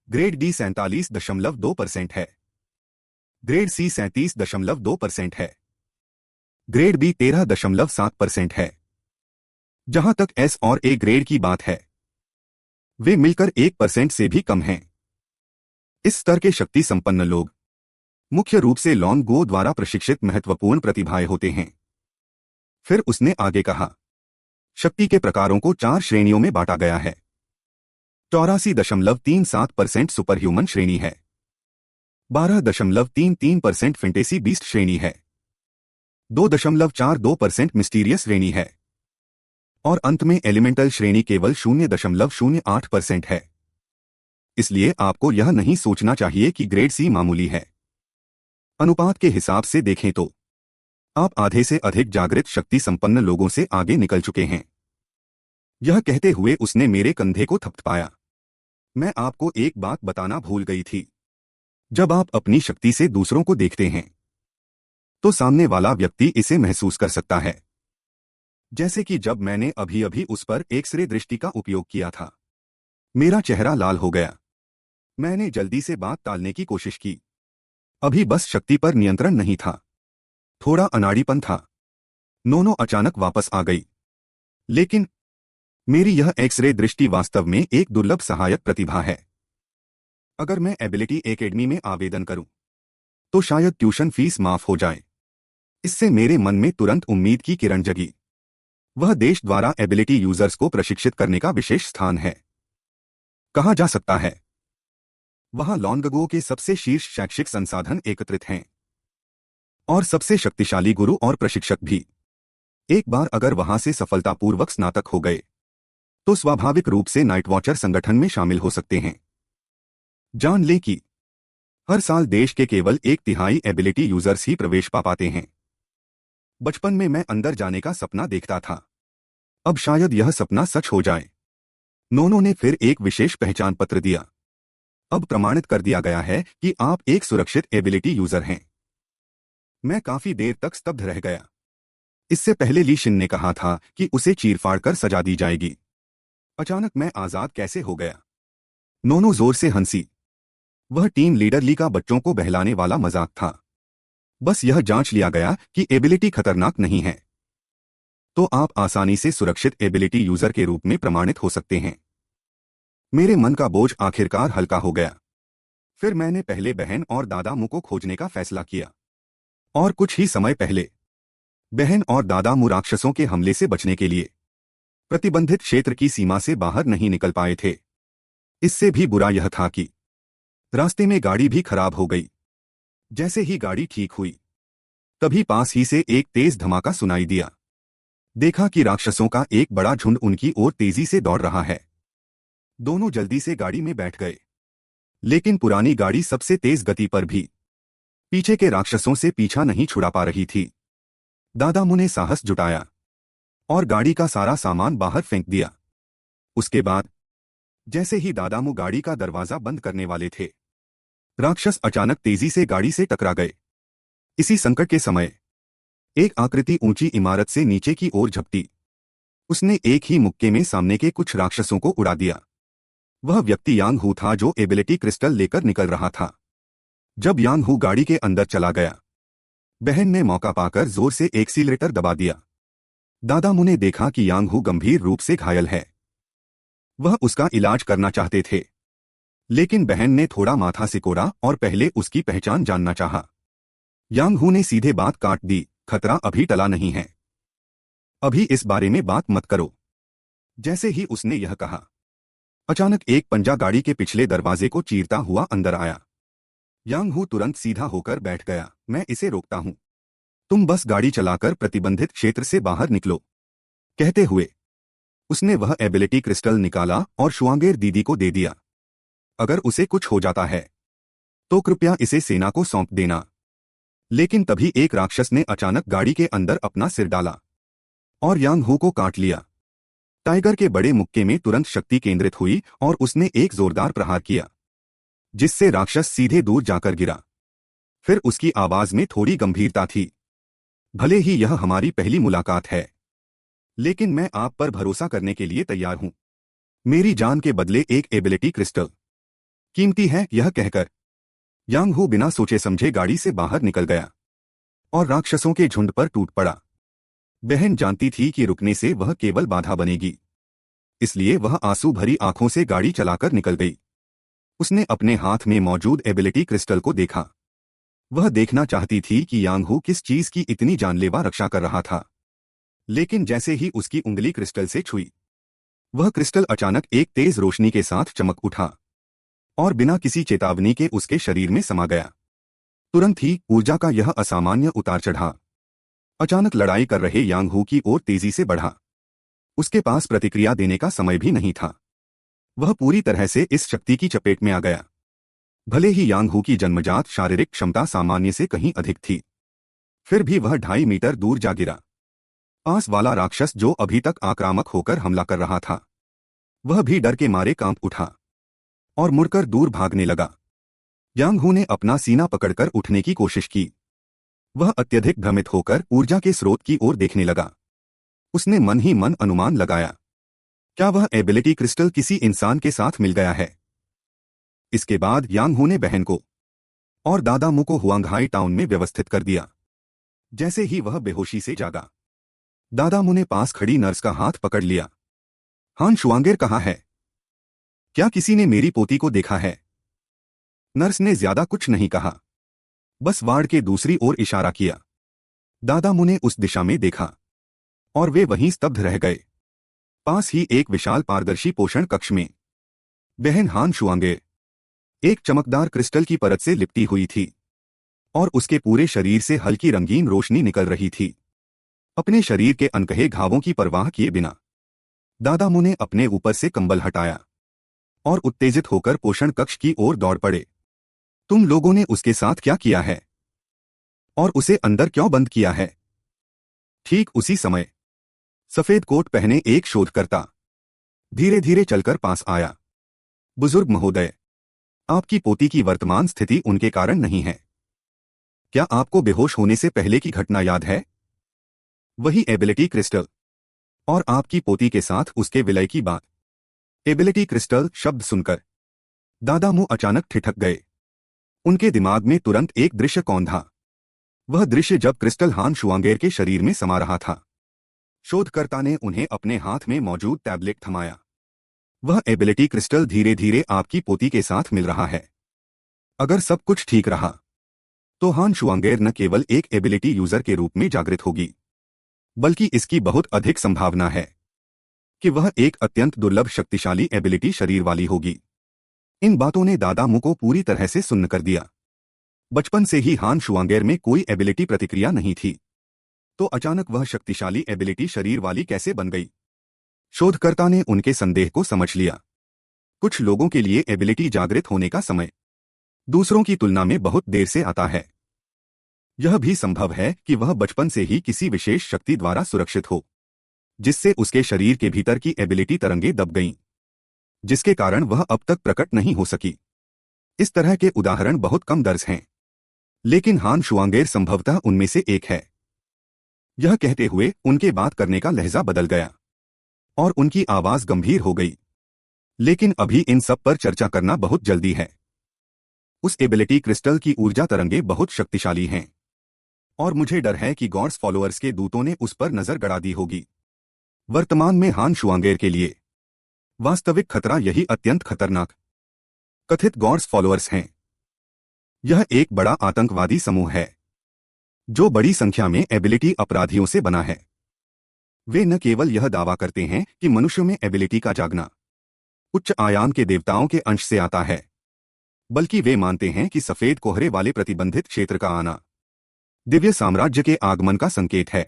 ग्रेड डी 47.2% है। ग्रेड सी 37.2% है। ग्रेड बी 13.7% है। जहां तक एस और ए ग्रेड की बात है, वे मिलकर 1% से भी कम हैं। इस स्तर के शक्ति संपन्न लोग मुख्य रूप से लॉन्ग गो द्वारा प्रशिक्षित महत्वपूर्ण प्रतिभाएं होते हैं। फिर उसने आगे कहा, शक्ति के प्रकारों को 4 श्रेणियों में बांटा गया है। 84.37% सुपर ह्यूमन श्रेणी है। 12.33% फैंटेसी बीस्ट श्रेणी है। 2.42% मिस्टीरियस श्रेणी है। और अंत में एलिमेंटल श्रेणी केवल 0.08% है। इसलिए आपको यह नहीं सोचना चाहिए कि ग्रेड सी मामूली है। अनुपात के हिसाब से देखें तो आप आधे से अधिक जागृत शक्ति संपन्न लोगों से आगे निकल चुके हैं। यह कहते हुए उसने मेरे कंधे को थपथपाया। मैं आपको एक बात बताना भूल गई थी। जब आप अपनी शक्ति से दूसरों को देखते हैं तो सामने वाला व्यक्ति इसे महसूस कर सकता है। जैसे कि जब मैंने अभी अभी उस पर एक्स-रे दृष्टि का उपयोग किया था। मेरा चेहरा लाल हो गया। मैंने जल्दी से बात टालने की कोशिश की। अभी बस शक्ति पर नियंत्रण नहीं था, थोड़ा अनाड़ीपन था। नोनो अचानक वापस आ गई। लेकिन मेरी यह एक्स-रे दृष्टि वास्तव में एक दुर्लभ सहायक प्रतिभा है। अगर मैं एबिलिटी एकेडमी में आवेदन करूं तो शायद ट्यूशन फीस माफ हो जाए। इससे मेरे मन में तुरंत उम्मीद की किरण जगी। वह देश द्वारा एबिलिटी यूजर्स को प्रशिक्षित करने का विशेष स्थान है। कहा जा सकता है वहां लॉन्गगो के सबसे शीर्ष शैक्षिक संसाधन एकत्रित हैं और सबसे शक्तिशाली गुरु और प्रशिक्षक भी। एक बार अगर वहां से सफलतापूर्वक स्नातक हो गए तो स्वाभाविक रूप से नाइट वॉचर संगठन में शामिल हो सकते हैं। जान ले कि हर साल देश के केवल 1/3 एबिलिटी यूजर्स ही प्रवेश पा पाते हैं। बचपन में मैं अंदर जाने का सपना देखता था। अब शायद यह सपना सच हो जाए। नोनो ने फिर एक विशेष पहचान पत्र दिया। अब प्रमाणित कर दिया गया है कि आप एक सुरक्षित एबिलिटी यूजर हैं। मैं काफी देर तक स्तब्ध रह गया। इससे पहले ली शिन ने कहा था कि उसे चीरफाड़ कर सजा दी जाएगी। अचानक मैं आजाद कैसे हो गया? नोनो जोर से हंसी। वह टीम लीडर ली का बच्चों को बहलाने वाला मजाक था। बस यह जांच लिया गया कि एबिलिटी खतरनाक नहीं है तो आप आसानी से सुरक्षित एबिलिटी यूजर के रूप में प्रमाणित हो सकते हैं। मेरे मन का बोझ आखिरकार हल्का हो गया। फिर मैंने पहले बहन और दादा मु को खोजने का फैसला किया। और कुछ ही समय पहले बहन और दादा मु राक्षसों के हमले से बचने के लिए प्रतिबंधित क्षेत्र की सीमा से बाहर नहीं निकल पाए थे। इससे भी बुरा यह था कि रास्ते में गाड़ी भी खराब हो गई। जैसे ही गाड़ी ठीक हुई तभी पास ही से एक तेज धमाका सुनाई दिया। देखा कि राक्षसों का एक बड़ा झुंड उनकी ओर तेजी से दौड़ रहा है। दोनों जल्दी से गाड़ी में बैठ गए। लेकिन पुरानी गाड़ी सबसे तेज गति पर भी पीछे के राक्षसों से पीछा नहीं छुड़ा पा रही थी। दादामू ने साहस जुटाया और गाड़ी का सारा सामान बाहर फेंक दिया। उसके बाद जैसे ही दादामू गाड़ी का दरवाजा बंद करने वाले थे, राक्षस अचानक तेजी से गाड़ी से टकरा गए। इसी संकट के समय एक आकृति ऊंची इमारत से नीचे की ओर झपटी। उसने एक ही मुक्के में सामने के कुछ राक्षसों को उड़ा दिया। वह व्यक्ति यांग हू था जो एबिलिटी क्रिस्टल लेकर निकल रहा था। जब यांग हू गाड़ी के अंदर चला गया, बहन ने मौका पाकर जोर से एक्सीलरेटर दबा दिया। दादामू ने देखा कि यांग हू गंभीर रूप से घायल है। वह उसका इलाज करना चाहते थे, लेकिन बहन ने थोड़ा माथा सिकोड़ा और पहले उसकी पहचान जानना चाहा। यांग हू ने सीधे बात काट दी, खतरा अभी टला नहीं है। अभी इस बारे में बात मत करो। जैसे ही उसने यह कहा, अचानक एक पंजा गाड़ी के पिछले दरवाजे को चीरता हुआ अंदर आया। यांग हू तुरंत सीधा होकर बैठ गया। मैं इसे रोकता हूं। तुम बस गाड़ी चलाकर प्रतिबंधित क्षेत्र से बाहर निकलो। कहते हुए उसने वह एबिलिटी क्रिस्टल निकाला और शुआंगेर दीदी को दे दिया। अगर उसे कुछ हो जाता है तो कृपया इसे सेना को सौंप देना। लेकिन तभी एक राक्षस ने अचानक गाड़ी के अंदर अपना सिर डाला और यांग हू को काट लिया। टाइगर के बड़े मुक्के में तुरंत शक्ति केंद्रित हुई और उसने एक जोरदार प्रहार किया, जिससे राक्षस सीधे दूर जाकर गिरा। फिर उसकी आवाज में थोड़ी गंभीरता थी। भले ही यह हमारी पहली मुलाकात है, लेकिन मैं आप पर भरोसा करने के लिए तैयार हूं। मेरी जान के बदले एक एबिलिटी क्रिस्टल। कीमती है, यह कहकर यांग हू बिना सोचे समझे गाड़ी से बाहर निकल गया और राक्षसों के झुंड पर टूट पड़ा। बहन जानती थी कि रुकने से वह केवल बाधा बनेगी, इसलिए वह आंसू भरी आंखों से गाड़ी चलाकर निकल गई। उसने अपने हाथ में मौजूद एबिलिटी क्रिस्टल को देखा। वह देखना चाहती थी कि यांग हू किस चीज की इतनी जानलेवा रक्षा कर रहा था, लेकिन जैसे ही उसकी उंगली क्रिस्टल से छुई, वह क्रिस्टल अचानक एक तेज रोशनी के साथ चमक उठा और बिना किसी चेतावनी के उसके शरीर में समा गया। तुरंत ही ऊर्जा का यह असामान्य उतार चढ़ा अचानक लड़ाई कर रहे यांग हू की ओर तेजी से बढ़ा। उसके पास प्रतिक्रिया देने का समय भी नहीं था। वह पूरी तरह से इस शक्ति की चपेट में आ गया। भले ही यांग हू की जन्मजात शारीरिक क्षमता सामान्य से कहीं अधिक थी, फिर भी वह 2.5 मीटर दूर जा गिरा। पास वाला राक्षस जो अभी तक आक्रामक होकर हमला कर रहा था, वह भी डर के मारे कांप उठा और मुड़कर दूर भागने लगा। यांग हू ने अपना सीना पकड़कर उठने की कोशिश की। वह अत्यधिक भ्रमित होकर ऊर्जा के स्रोत की ओर देखने लगा। उसने मन ही मन अनुमान लगाया, क्या वह एबिलिटी क्रिस्टल किसी इंसान के साथ मिल गया है? इसके बाद यांग हू ने बहन को और दादा मु को हुआंगहाई टाउन में व्यवस्थित कर दिया। जैसे ही वह बेहोशी से जागा, दादा मु ने पास खड़ी नर्स का हाथ पकड़ लिया। हान शुआंगेर कहाँ है? क्या किसी ने मेरी पोती को देखा है? नर्स ने ज्यादा कुछ नहीं कहा, बस वार्ड के दूसरी ओर इशारा किया। दादा मु ने उस दिशा में देखा और वे वहीं स्तब्ध रह गए। पास ही एक विशाल पारदर्शी पोषण कक्ष में बहन हान शुआंगेर एक चमकदार क्रिस्टल की परत से लिपटी हुई थी और उसके पूरे शरीर से हल्की रंगीन रोशनी निकल रही थी। अपने शरीर के अनकहे घावों की परवाह किए बिना दादा मु ने अपने ऊपर से कंबल हटाया और उत्तेजित होकर पोषण कक्ष की ओर दौड़ पड़े। तुम लोगों ने उसके साथ क्या किया है और उसे अंदर क्यों बंद किया है? ठीक उसी समय सफेद कोट पहने एक शोधकर्ता धीरे धीरे चलकर पास आया। बुजुर्ग महोदय, आपकी पोती की वर्तमान स्थिति उनके कारण नहीं है। क्या आपको बेहोश होने से पहले की घटना याद है? वही एबिलिटी क्रिस्टल और आपकी पोती के साथ उसके विलय की बात। एबिलिटी क्रिस्टल शब्द सुनकर दादा मु अचानक ठिठक गए। उनके दिमाग में तुरंत एक दृश्य कौंधा। वह दृश्य जब क्रिस्टल हान शुआंगेर के शरीर में समा रहा था। शोधकर्ता ने उन्हें अपने हाथ में मौजूद टैबलेट थमाया। वह एबिलिटी क्रिस्टल धीरे धीरे आपकी पोती के साथ मिल रहा है। अगर सब कुछ ठीक रहा तो हान शुआंगेर न केवल एक एबिलिटी यूजर के रूप में जागृत होगी, बल्कि इसकी बहुत अधिक संभावना है कि वह एक अत्यंत दुर्लभ शक्तिशाली एबिलिटी शरीर वाली होगी। इन बातों ने दादा मु को पूरी तरह से सुन्न कर दिया। बचपन से ही हान शुआंगेर में कोई एबिलिटी प्रतिक्रिया नहीं थी, तो अचानक वह शक्तिशाली एबिलिटी शरीर वाली कैसे बन गई? शोधकर्ता ने उनके संदेह को समझ लिया। कुछ लोगों के लिए एबिलिटी जागृत होने का समय दूसरों की तुलना में बहुत देर से आता है। यह भी संभव है कि वह बचपन से ही किसी विशेष शक्ति द्वारा सुरक्षित हो, जिससे उसके शरीर के भीतर की एबिलिटी तरंगें दब गईं, जिसके कारण वह अब तक प्रकट नहीं हो सकी। इस तरह के उदाहरण बहुत कम दर्ज हैं, लेकिन हान शुआंगेर संभवतः उनमें से एक है। यह कहते हुए उनके बात करने का लहजा बदल गया और उनकी आवाज गंभीर हो गई। लेकिन अभी इन सब पर चर्चा करना बहुत जल्दी है। उस एबिलिटी क्रिस्टल की ऊर्जा तरंगें बहुत शक्तिशाली हैं और मुझे डर है कि गॉड्स फॉलोअर्स के दूतों ने उस पर नजर गड़ा दी होगी। वर्तमान में हान शुआंगेर के लिए वास्तविक खतरा यही अत्यंत खतरनाक कथित गॉड्स फॉलोअर्स हैं। यह एक बड़ा आतंकवादी समूह है जो बड़ी संख्या में एबिलिटी अपराधियों से बना है। वे न केवल यह दावा करते हैं कि मनुष्यों में एबिलिटी का जागना उच्च आयाम के देवताओं के अंश से आता है, बल्कि वे मानते हैं कि सफेद कोहरे वाले प्रतिबंधित क्षेत्र का आना दिव्य साम्राज्य के आगमन का संकेत है।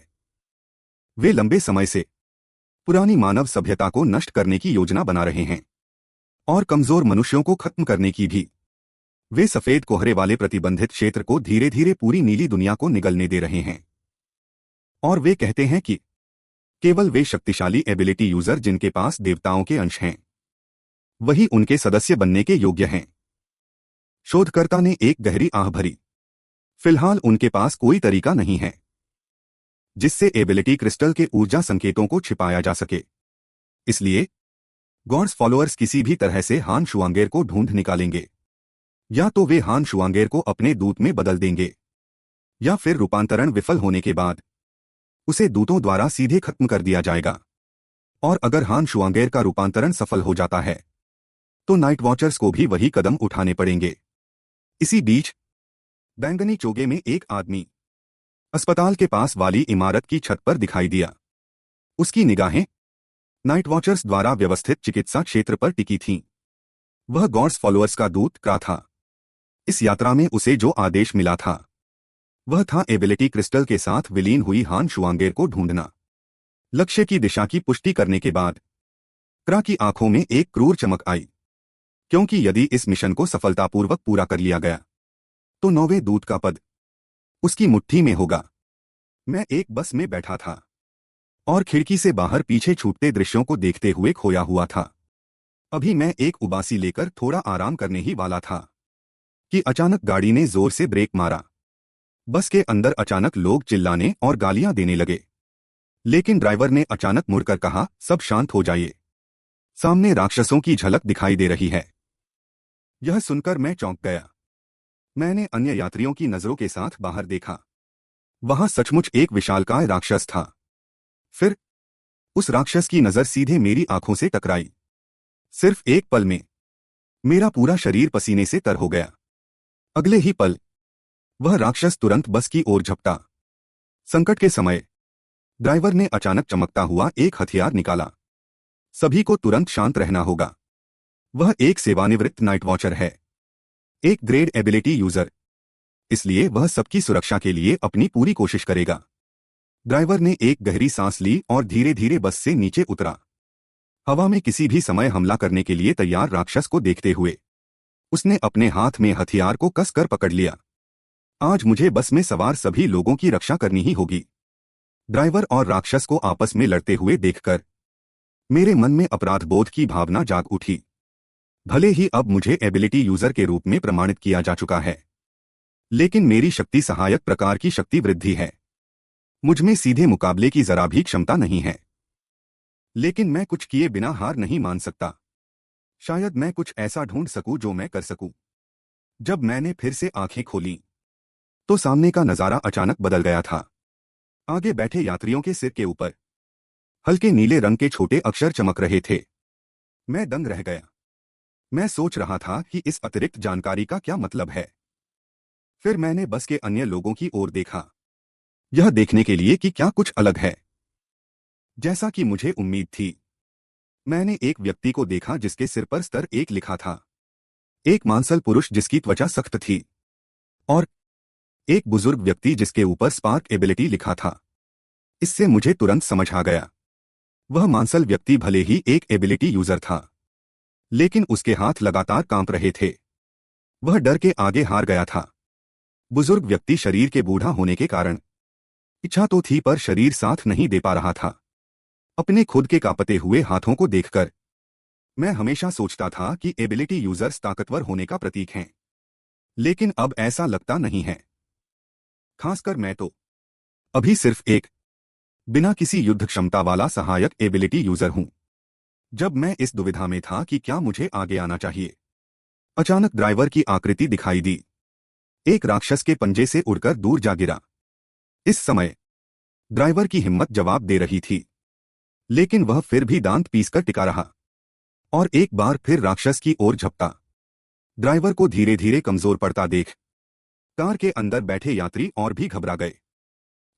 वे लंबे समय से पुरानी मानव सभ्यता को नष्ट करने की योजना बना रहे हैं और कमजोर मनुष्यों को खत्म करने की भी। वे सफेद कोहरे वाले प्रतिबंधित क्षेत्र को धीरे धीरे पूरी नीली दुनिया को निगलने दे रहे हैं और वे कहते हैं कि केवल वे शक्तिशाली एबिलिटी यूजर जिनके पास देवताओं के अंश हैं, वही उनके सदस्य बनने के योग्य हैं। शोधकर्ता ने एक गहरी आह भरी। फिलहाल उनके पास कोई तरीका नहीं है जिससे एबिलिटी क्रिस्टल के ऊर्जा संकेतों को छिपाया जा सके। इसलिए गॉड्स फॉलोअर्स किसी भी तरह से हान शुआंगेर को ढूंढ निकालेंगे। या तो वे हान शुआंगेर को अपने दूत में बदल देंगे, या फिर रूपांतरण विफल होने के बाद उसे दूतों द्वारा सीधे खत्म कर दिया जाएगा। और अगर हान शुआंगेर का रूपांतरण सफल हो जाता है तो नाइट वॉचर्स को भी वही कदम उठाने पड़ेंगे। इसी बीच बैंगनी चोगे में एक आदमी अस्पताल के पास वाली इमारत की छत पर दिखाई दिया। उसकी निगाहें नाइट वॉचर्स द्वारा व्यवस्थित चिकित्सा क्षेत्र पर टिकी थीं। वह गॉड्स फॉलोअर्स का दूत का था। इस यात्रा में उसे जो आदेश मिला था वह था एबिलिटी क्रिस्टल के साथ विलीन हुई हान शुआंगेर को ढूंढना। लक्ष्य की दिशा की पुष्टि करने के बाद क्रा की आंखों में एक क्रूर चमक आई, क्योंकि यदि इस मिशन को सफलतापूर्वक पूरा कर लिया गया तो 9वें दूत का पद उसकी मुट्ठी में होगा। मैं एक बस में बैठा था और खिड़की से बाहर पीछे छूटते दृश्यों को देखते हुए खोया हुआ था। अभी मैं एक उबासी लेकर थोड़ा आराम करने ही वाला था कि अचानक गाड़ी ने जोर से ब्रेक मारा। बस के अंदर अचानक लोग चिल्लाने और गालियां देने लगे, लेकिन ड्राइवर ने अचानक मुड़कर कहा, सब शांत हो जाइए, सामने राक्षसों की झलक दिखाई दे रही है। यह सुनकर मैं चौंक गया। मैंने अन्य यात्रियों की नजरों के साथ बाहर देखा। वहां सचमुच एक विशालकाय राक्षस था। फिर उस राक्षस की नजर सीधे मेरी आंखों से टकराई। सिर्फ एक पल में मेरा पूरा शरीर पसीने से तर हो गया। अगले ही पल वह राक्षस तुरंत बस की ओर झपटा। संकट के समय ड्राइवर ने अचानक चमकता हुआ एक हथियार निकाला। सभी को तुरंत शांत रहना होगा। वह एक सेवानिवृत्त नाइट वॉचर है, एक ग्रेड एबिलिटी यूजर, इसलिए वह सबकी सुरक्षा के लिए अपनी पूरी कोशिश करेगा। ड्राइवर ने एक गहरी सांस ली और धीरे धीरे बस से नीचे उतरा। हवा में किसी भी समय हमला करने के लिए तैयार राक्षस को देखते हुए उसने अपने हाथ में हथियार को कसकर पकड़ लिया। आज मुझे बस में सवार सभी लोगों की रक्षा करनी ही होगी। ड्राइवर और राक्षस को आपस में लड़ते हुए देखकर मेरे मन में अपराध बोध की भावना जाग उठी। भले ही अब मुझे एबिलिटी यूजर के रूप में प्रमाणित किया जा चुका है, लेकिन मेरी शक्ति सहायक प्रकार की शक्ति वृद्धि है। मुझमें सीधे मुकाबले की जरा भी क्षमता नहीं है, लेकिन मैं कुछ किए बिना हार नहीं मान सकता। शायद मैं कुछ ऐसा ढूंढ सकूं जो मैं कर सकूं। जब मैंने फिर से आंखें खोली तो सामने का नजारा अचानक बदल गया था। आगे बैठे यात्रियों के सिर के ऊपर हल्के नीले रंग के छोटे अक्षर चमक रहे थे। मैं दंग रह गया। मैं सोच रहा था कि इस अतिरिक्त जानकारी का क्या मतलब है। फिर मैंने बस के अन्य लोगों की ओर देखा, यह देखने के लिए कि क्या कुछ अलग है। जैसा कि मुझे उम्मीद थी, मैंने एक व्यक्ति को देखा जिसके सिर पर स्तर 1 लिखा था, एक मांसल पुरुष जिसकी त्वचा सख्त थी, और एक बुजुर्ग व्यक्ति जिसके ऊपर स्पार्क एबिलिटी लिखा था। इससे मुझे तुरंत समझ आ गया। वह मांसल व्यक्ति भले ही एक एबिलिटी यूजर था, लेकिन उसके हाथ लगातार कांप रहे थे। वह डर के आगे हार गया था। बुजुर्ग व्यक्ति शरीर के बूढ़ा होने के कारण इच्छा तो थी पर शरीर साथ नहीं दे पा रहा था। अपने खुद के कांपते हुए हाथों को देखकर मैं हमेशा सोचता था कि एबिलिटी यूजर्स ताकतवर होने का प्रतीक हैं, लेकिन अब ऐसा लगता नहीं है। खासकर मैं तो अभी सिर्फ एक बिना किसी युद्ध क्षमता वाला सहायक एबिलिटी यूजर हूं। जब मैं इस दुविधा में था कि क्या मुझे आगे आना चाहिए, अचानक ड्राइवर की आकृति दिखाई दी। एक राक्षस के पंजे से उड़कर दूर जा गिरा। इस समय ड्राइवर की हिम्मत जवाब दे रही थी, लेकिन वह फिर भी दांत पीसकर टिका रहा और एक बार फिर राक्षस की ओर झपटा। ड्राइवर को धीरे धीरे कमजोर पड़ता देख कार के अंदर बैठे यात्री और भी घबरा गए।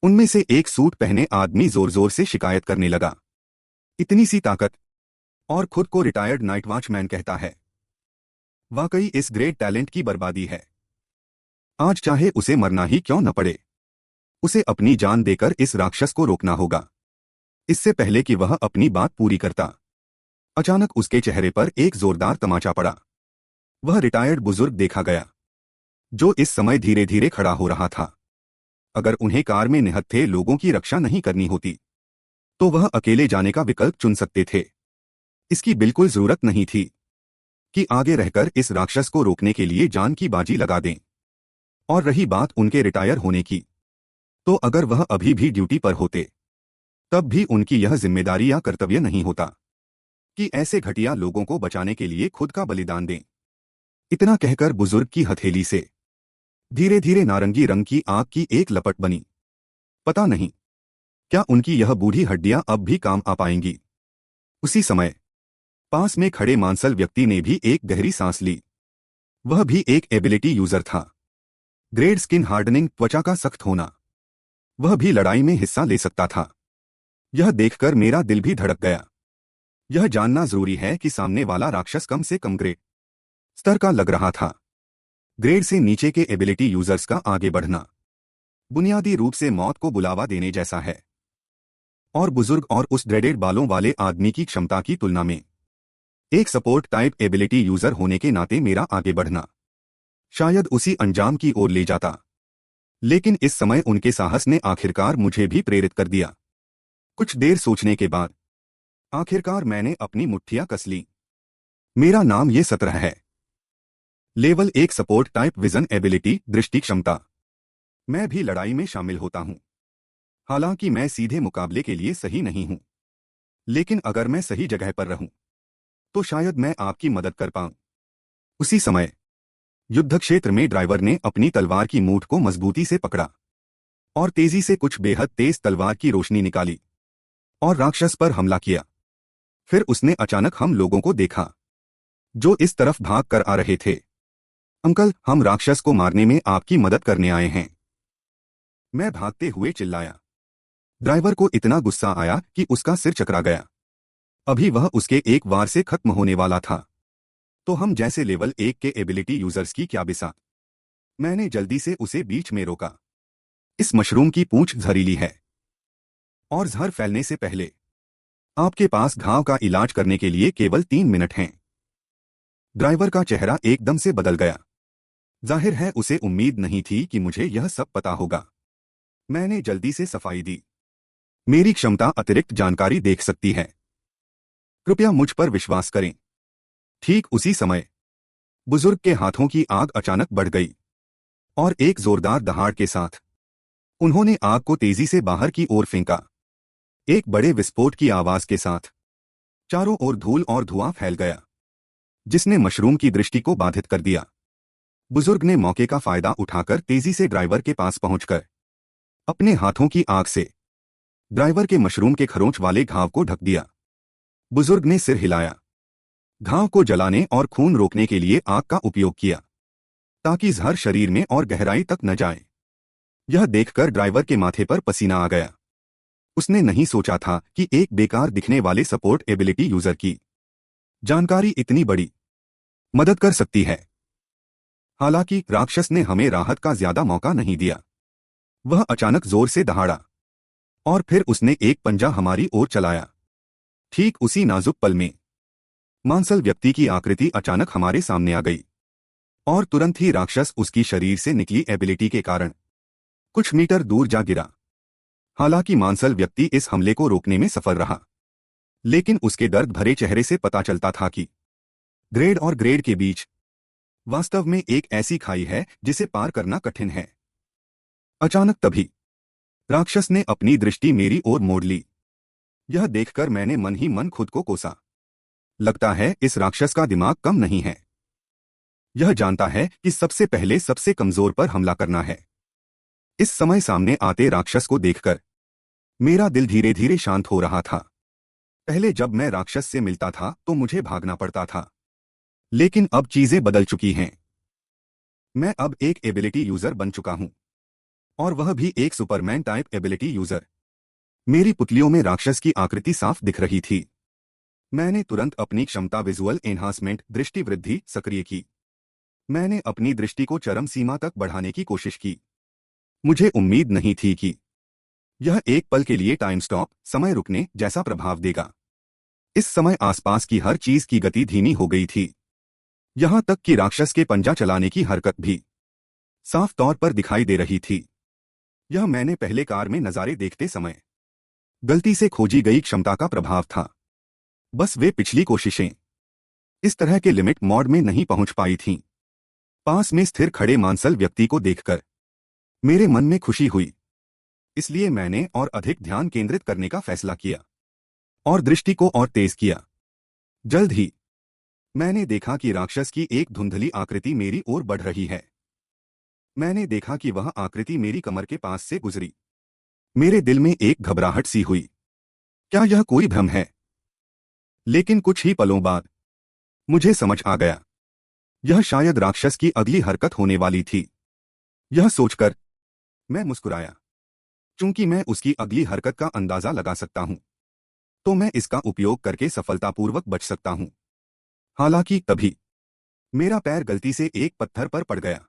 उनमें से एक सूट पहने आदमी जोर जोर से शिकायत करने लगा, इतनी सी ताकत, और खुद को रिटायर्ड नाइट वॉचमैन कहता है। वाकई इस ग्रेट टैलेंट की बर्बादी है। आज चाहे उसे मरना ही क्यों न पड़े, उसे अपनी जान देकर इस राक्षस को रोकना होगा, इससे पहले कि वह अपनी बात पूरी करता। अचानक उसके चेहरे पर एक जोरदार तमाचा पड़ा। वह रिटायर्ड बुजुर्ग देखा गया, जो इस समय धीरे धीरे खड़ा हो रहा था। अगर उन्हें कार में निहत्थे लोगों की रक्षा नहीं करनी होती तो वह अकेले जाने का विकल्प चुन सकते थे। इसकी बिल्कुल जरूरत नहीं थी कि आगे रहकर इस राक्षस को रोकने के लिए जान की बाजी लगा दें। और रही बात उनके रिटायर होने की, तो अगर वह अभी भी ड्यूटी पर होते तब भी उनकी यह जिम्मेदारी या कर्तव्य नहीं होता कि ऐसे घटिया लोगों को बचाने के लिए खुद का बलिदान दें। इतना कहकर बुजुर्ग की हथेली से धीरे धीरे नारंगी रंग की आग की एक लपट बनी। पता नहीं क्या उनकी यह बूढ़ी हड्डियां अब भी काम आ पाएंगी। उसी समय पास में खड़े मांसल व्यक्ति ने भी एक गहरी सांस ली। वह भी एक एबिलिटी यूजर था। ग्रेड स्किन हार्डनिंग, त्वचा का सख्त होना। वह भी लड़ाई में हिस्सा ले सकता था। यह देखकर मेरा दिल भी धड़क गया। यह जानना जरूरी है कि सामने वाला राक्षस कम से कम ग्रेड स्तर का लग रहा था। ग्रेड से नीचे के एबिलिटी यूजर्स का आगे बढ़ना बुनियादी रूप से मौत को बुलावा देने जैसा है। और बुजुर्ग और उस ड्रेडेड बालों वाले आदमी की क्षमता की तुलना में एक सपोर्ट टाइप एबिलिटी यूजर होने के नाते मेरा आगे बढ़ना शायद उसी अंजाम की ओर ले जाता। लेकिन इस समय उनके साहस ने आखिरकार मुझे भी प्रेरित कर दिया। कुछ देर सोचने के बाद आखिरकार मैंने अपनी मुट्ठियां कस ली। मेरा नाम ये 17 है। Level 1 support type vision ability, दृष्टि क्षमता। मैं भी लड़ाई में शामिल होता हूं। हालांकि मैं सीधे मुकाबले के लिए सही नहीं हूं, लेकिन अगर मैं सही जगह पर रहूं तो शायद मैं आपकी मदद कर पाऊं। उसी समय युद्ध क्षेत्र में ड्राइवर ने अपनी तलवार की मूठ को मजबूती से पकड़ा और तेजी से कुछ बेहद तेज तलवार की रोशनी निकाली और राक्षस पर हमला किया। फिर उसने अचानक हम लोगों को देखा जो इस तरफ भाग कर आ रहे थे। अंकल, हम राक्षस को मारने में आपकी मदद करने आए हैं। मैं भागते हुए चिल्लाया। ड्राइवर को इतना गुस्सा आया कि उसका सिर चकरा गया। अभी वह उसके एक वार से खत्म होने वाला था, तो हम जैसे लेवल 1 के एबिलिटी यूजर्स की क्या बिसात। मैंने जल्दी से उसे बीच में रोका। इस मशरूम की पूंछ जहरीली है और जहर फैलने से पहले आपके पास घाव का इलाज करने के लिए केवल 3 मिनट हैं। ड्राइवर का चेहरा एकदम से बदल गया। जाहिर है उसे उम्मीद नहीं थी कि मुझे यह सब पता होगा। मैंने जल्दी से सफाई दी। मेरी क्षमता अतिरिक्त जानकारी देख सकती है। कृपया मुझ पर विश्वास करें। ठीक उसी समय बुजुर्ग के हाथों की आग अचानक बढ़ गई और एक जोरदार दहाड़ के साथ उन्होंने आग को तेजी से बाहर की ओर फेंका। एक बड़े विस्फोट की आवाज के साथ चारों ओर धूल और धुआं फैल गया, जिसने मशरूम की दृष्टि को बाधित कर दिया। बुजुर्ग ने मौके का फायदा उठाकर तेजी से ड्राइवर के पास पहुंचकर अपने हाथों की आग से ड्राइवर के मशरूम के खरोंच वाले घाव को ढक दिया। बुजुर्ग ने सिर हिलाया, घाव को जलाने और खून रोकने के लिए आग का उपयोग किया ताकि जहर शरीर में और गहराई तक न जाए। यह देखकर ड्राइवर के माथे पर पसीना आ गया। उसने नहीं सोचा था कि एक बेकार दिखने वाले सपोर्ट एबिलिटी यूजर की जानकारी इतनी बड़ी मदद कर सकती है। हालांकि राक्षस ने हमें राहत का ज्यादा मौका नहीं दिया। वह अचानक जोर से दहाड़ा और फिर उसने एक पंजा हमारी ओर चलाया। ठीक उसी नाजुक पल में मांसल व्यक्ति की आकृति अचानक हमारे सामने आ गई और तुरंत ही राक्षस उसकी शरीर से निकली एबिलिटी के कारण कुछ मीटर दूर जा गिरा। हालांकि मांसल व्यक्ति इस हमले को रोकने में सफल रहा, लेकिन उसके दर्द भरे चेहरे से पता चलता था कि ग्रेड और ग्रेड के बीच वास्तव में एक ऐसी खाई है जिसे पार करना कठिन है। अचानक तभी राक्षस ने अपनी दृष्टि मेरी ओर मोड़ ली। यह देखकर मैंने मन ही मन खुद को कोसा। लगता है इस राक्षस का दिमाग कम नहीं है। यह जानता है कि सबसे पहले सबसे कमजोर पर हमला करना है। इस समय सामने आते राक्षस को देखकर मेरा दिल धीरे धीरे शांत हो रहा था। पहले जब मैं राक्षस से मिलता था तो मुझे भागना पड़ता था, लेकिन अब चीजें बदल चुकी हैं। मैं अब एक एबिलिटी यूजर बन चुका हूं, और वह भी एक सुपरमैन टाइप एबिलिटी यूजर। मेरी पुतलियों में राक्षस की आकृति साफ दिख रही थी। मैंने तुरंत अपनी क्षमता विजुअल एनहांसमेंट, दृष्टि वृद्धि, सक्रिय की। मैंने अपनी दृष्टि को चरम सीमा तक बढ़ाने की कोशिश की। मुझे उम्मीद नहीं थी कि यह एक पल के लिए टाइम स्टॉप, समय रुकने जैसा प्रभाव देगा। इस समय आसपास की हर चीज की गति धीमी हो गई थी। यहां तक कि राक्षस के पंजा चलाने की हरकत भी साफ तौर पर दिखाई दे रही थी। यह मैंने पहले कार में नजारे देखते समय गलती से खोजी गई क्षमता का प्रभाव था। बस वे पिछली कोशिशें इस तरह के लिमिट मोड में नहीं पहुंच पाई थीं। पास में स्थिर खड़े मांसल व्यक्ति को देखकर मेरे मन में खुशी हुई, इसलिए मैंने और अधिक ध्यान केंद्रित करने का फैसला किया और दृष्टि को और तेज किया। जल्द ही मैंने देखा कि राक्षस की एक धुंधली आकृति मेरी ओर बढ़ रही है। मैंने देखा कि वह आकृति मेरी कमर के पास से गुजरी। मेरे दिल में एक घबराहट सी हुई। क्या यह कोई भ्रम है? लेकिन कुछ ही पलों बाद मुझे समझ आ गया। यह शायद राक्षस की अगली हरकत होने वाली थी। यह सोचकर मैं मुस्कुराया। चूंकि मैं उसकी अगली हरकत का अंदाजा लगा सकता हूं, तो मैं इसका उपयोग करके सफलतापूर्वक बच सकता हूं। हालांकि तभी मेरा पैर गलती से एक पत्थर पर पड़ गया,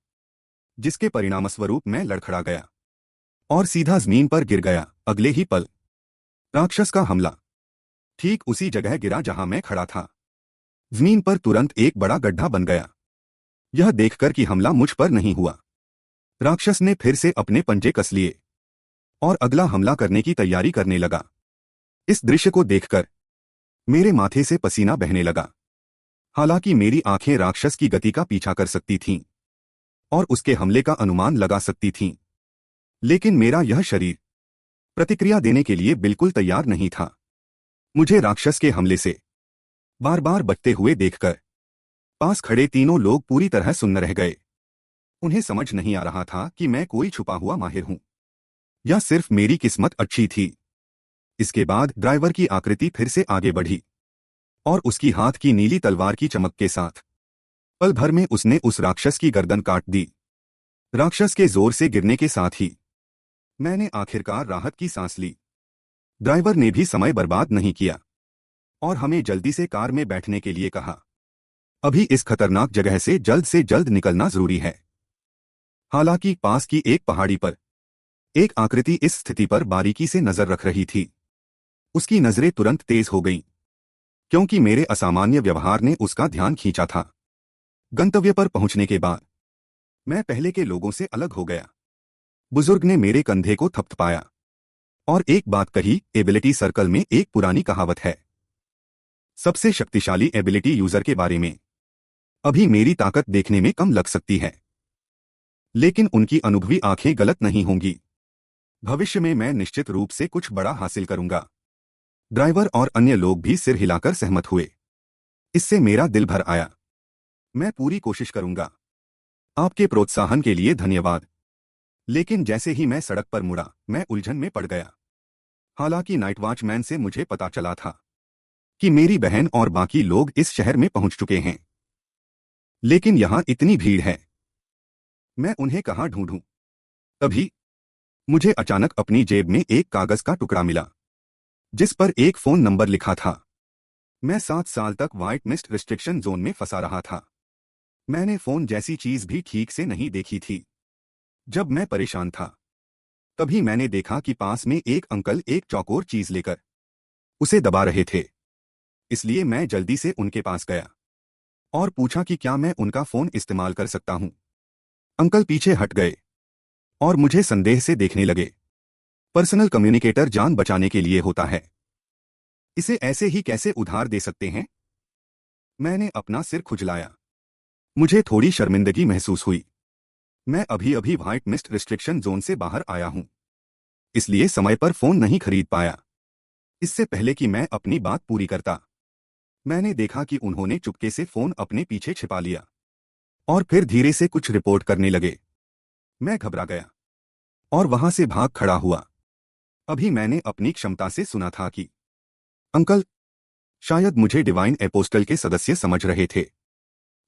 जिसके परिणामस्वरूप मैं लड़खड़ा गया और सीधा जमीन पर गिर गया। अगले ही पल राक्षस का हमला ठीक उसी जगह गिरा जहां मैं खड़ा था। जमीन पर तुरंत एक बड़ा गड्ढा बन गया। यह देखकर कि हमला मुझ पर नहीं हुआ, राक्षस ने फिर से अपने पंजे कस लिए और अगला हमला करने की तैयारी करने लगा। इस दृश्य को देखकर मेरे माथे से पसीना बहने लगा। हालांकि मेरी आंखें राक्षस की गति का पीछा कर सकती थीं और उसके हमले का अनुमान लगा सकती थीं, लेकिन मेरा यह शरीर प्रतिक्रिया देने के लिए बिल्कुल तैयार नहीं था। मुझे राक्षस के हमले से बार बार बचते हुए देखकर पास खड़े तीनों लोग पूरी तरह सुन्न रह गए। उन्हें समझ नहीं आ रहा था कि मैं कोई छुपा हुआ माहिर हूं या सिर्फ मेरी किस्मत अच्छी थी। इसके बाद ड्राइवर की आकृति फिर से आगे बढ़ी और उसकी हाथ की नीली तलवार की चमक के साथ पल भर में उसने उस राक्षस की गर्दन काट दी। राक्षस के जोर से गिरने के साथ ही मैंने आखिरकार राहत की सांस ली। ड्राइवर ने भी समय बर्बाद नहीं किया और हमें जल्दी से कार में बैठने के लिए कहा। अभी इस खतरनाक जगह से जल्द निकलना जरूरी है। हालांकि पास की एक पहाड़ी पर एक आकृति इस स्थिति पर बारीकी से नजर रख रही थी। उसकी नजरें तुरंत तेज हो गईं, क्योंकि मेरे असामान्य व्यवहार ने उसका ध्यान खींचा था। गंतव्य पर पहुंचने के बाद मैं पहले के लोगों से अलग हो गया। बुजुर्ग ने मेरे कंधे को थपथपाया और एक बात कही, एबिलिटी सर्कल में एक पुरानी कहावत है, सबसे शक्तिशाली एबिलिटी यूजर के बारे में। अभी मेरी ताकत देखने में कम लग सकती है, लेकिन उनकी अनुभवी आंखें गलत नहीं होंगी। भविष्य में मैं निश्चित रूप से कुछ बड़ा हासिल करूंगा। ड्राइवर और अन्य लोग भी सिर हिलाकर सहमत हुए। इससे मेरा दिल भर आया। मैं पूरी कोशिश करूंगा। आपके प्रोत्साहन के लिए धन्यवाद। लेकिन जैसे ही मैं सड़क पर मुड़ा, मैं उलझन में पड़ गया। हालांकि नाइट वॉचमैन से मुझे पता चला था कि मेरी बहन और बाकी लोग इस शहर में पहुंच चुके हैं, लेकिन यहां इतनी भीड़ है, मैं उन्हें कहां ढूंढूं। तभी मुझे अचानक अपनी जेब में एक कागज का टुकड़ा मिला, जिस पर एक फोन नंबर लिखा था। मैं 7 साल तक व्हाइट मिस्ट रिस्ट्रिक्शन जोन में फंसा रहा था। मैंने फोन जैसी चीज भी ठीक से नहीं देखी थी। जब मैं परेशान था, तभी मैंने देखा कि पास में एक अंकल एक चौकोर चीज लेकर उसे दबा रहे थे। इसलिए मैं जल्दी से उनके पास गया और पूछा कि क्या मैं उनका फोन इस्तेमाल कर सकता हूं। अंकल पीछे हट गए और मुझे संदेह से देखने लगे। पर्सनल कम्युनिकेटर जान बचाने के लिए होता है, इसे ऐसे ही कैसे उधार दे सकते हैं? मैंने अपना सिर खुजलाया। मुझे थोड़ी शर्मिंदगी महसूस हुई। मैं अभी अभी व्हाइट मिस्ट रिस्ट्रिक्शन जोन से बाहर आया हूं, इसलिए समय पर फोन नहीं खरीद पाया। इससे पहले कि मैं अपनी बात पूरी करता, मैंने देखा कि उन्होंने चुपके से फोन अपने पीछे छिपा लिया और फिर धीरे से कुछ रिपोर्ट करने लगे। मैं घबरा गया और वहां से भाग खड़ा हुआ। अभी मैंने अपनी क्षमता से सुना था कि अंकल शायद मुझे डिवाइन एपोस्टल के सदस्य समझ रहे थे।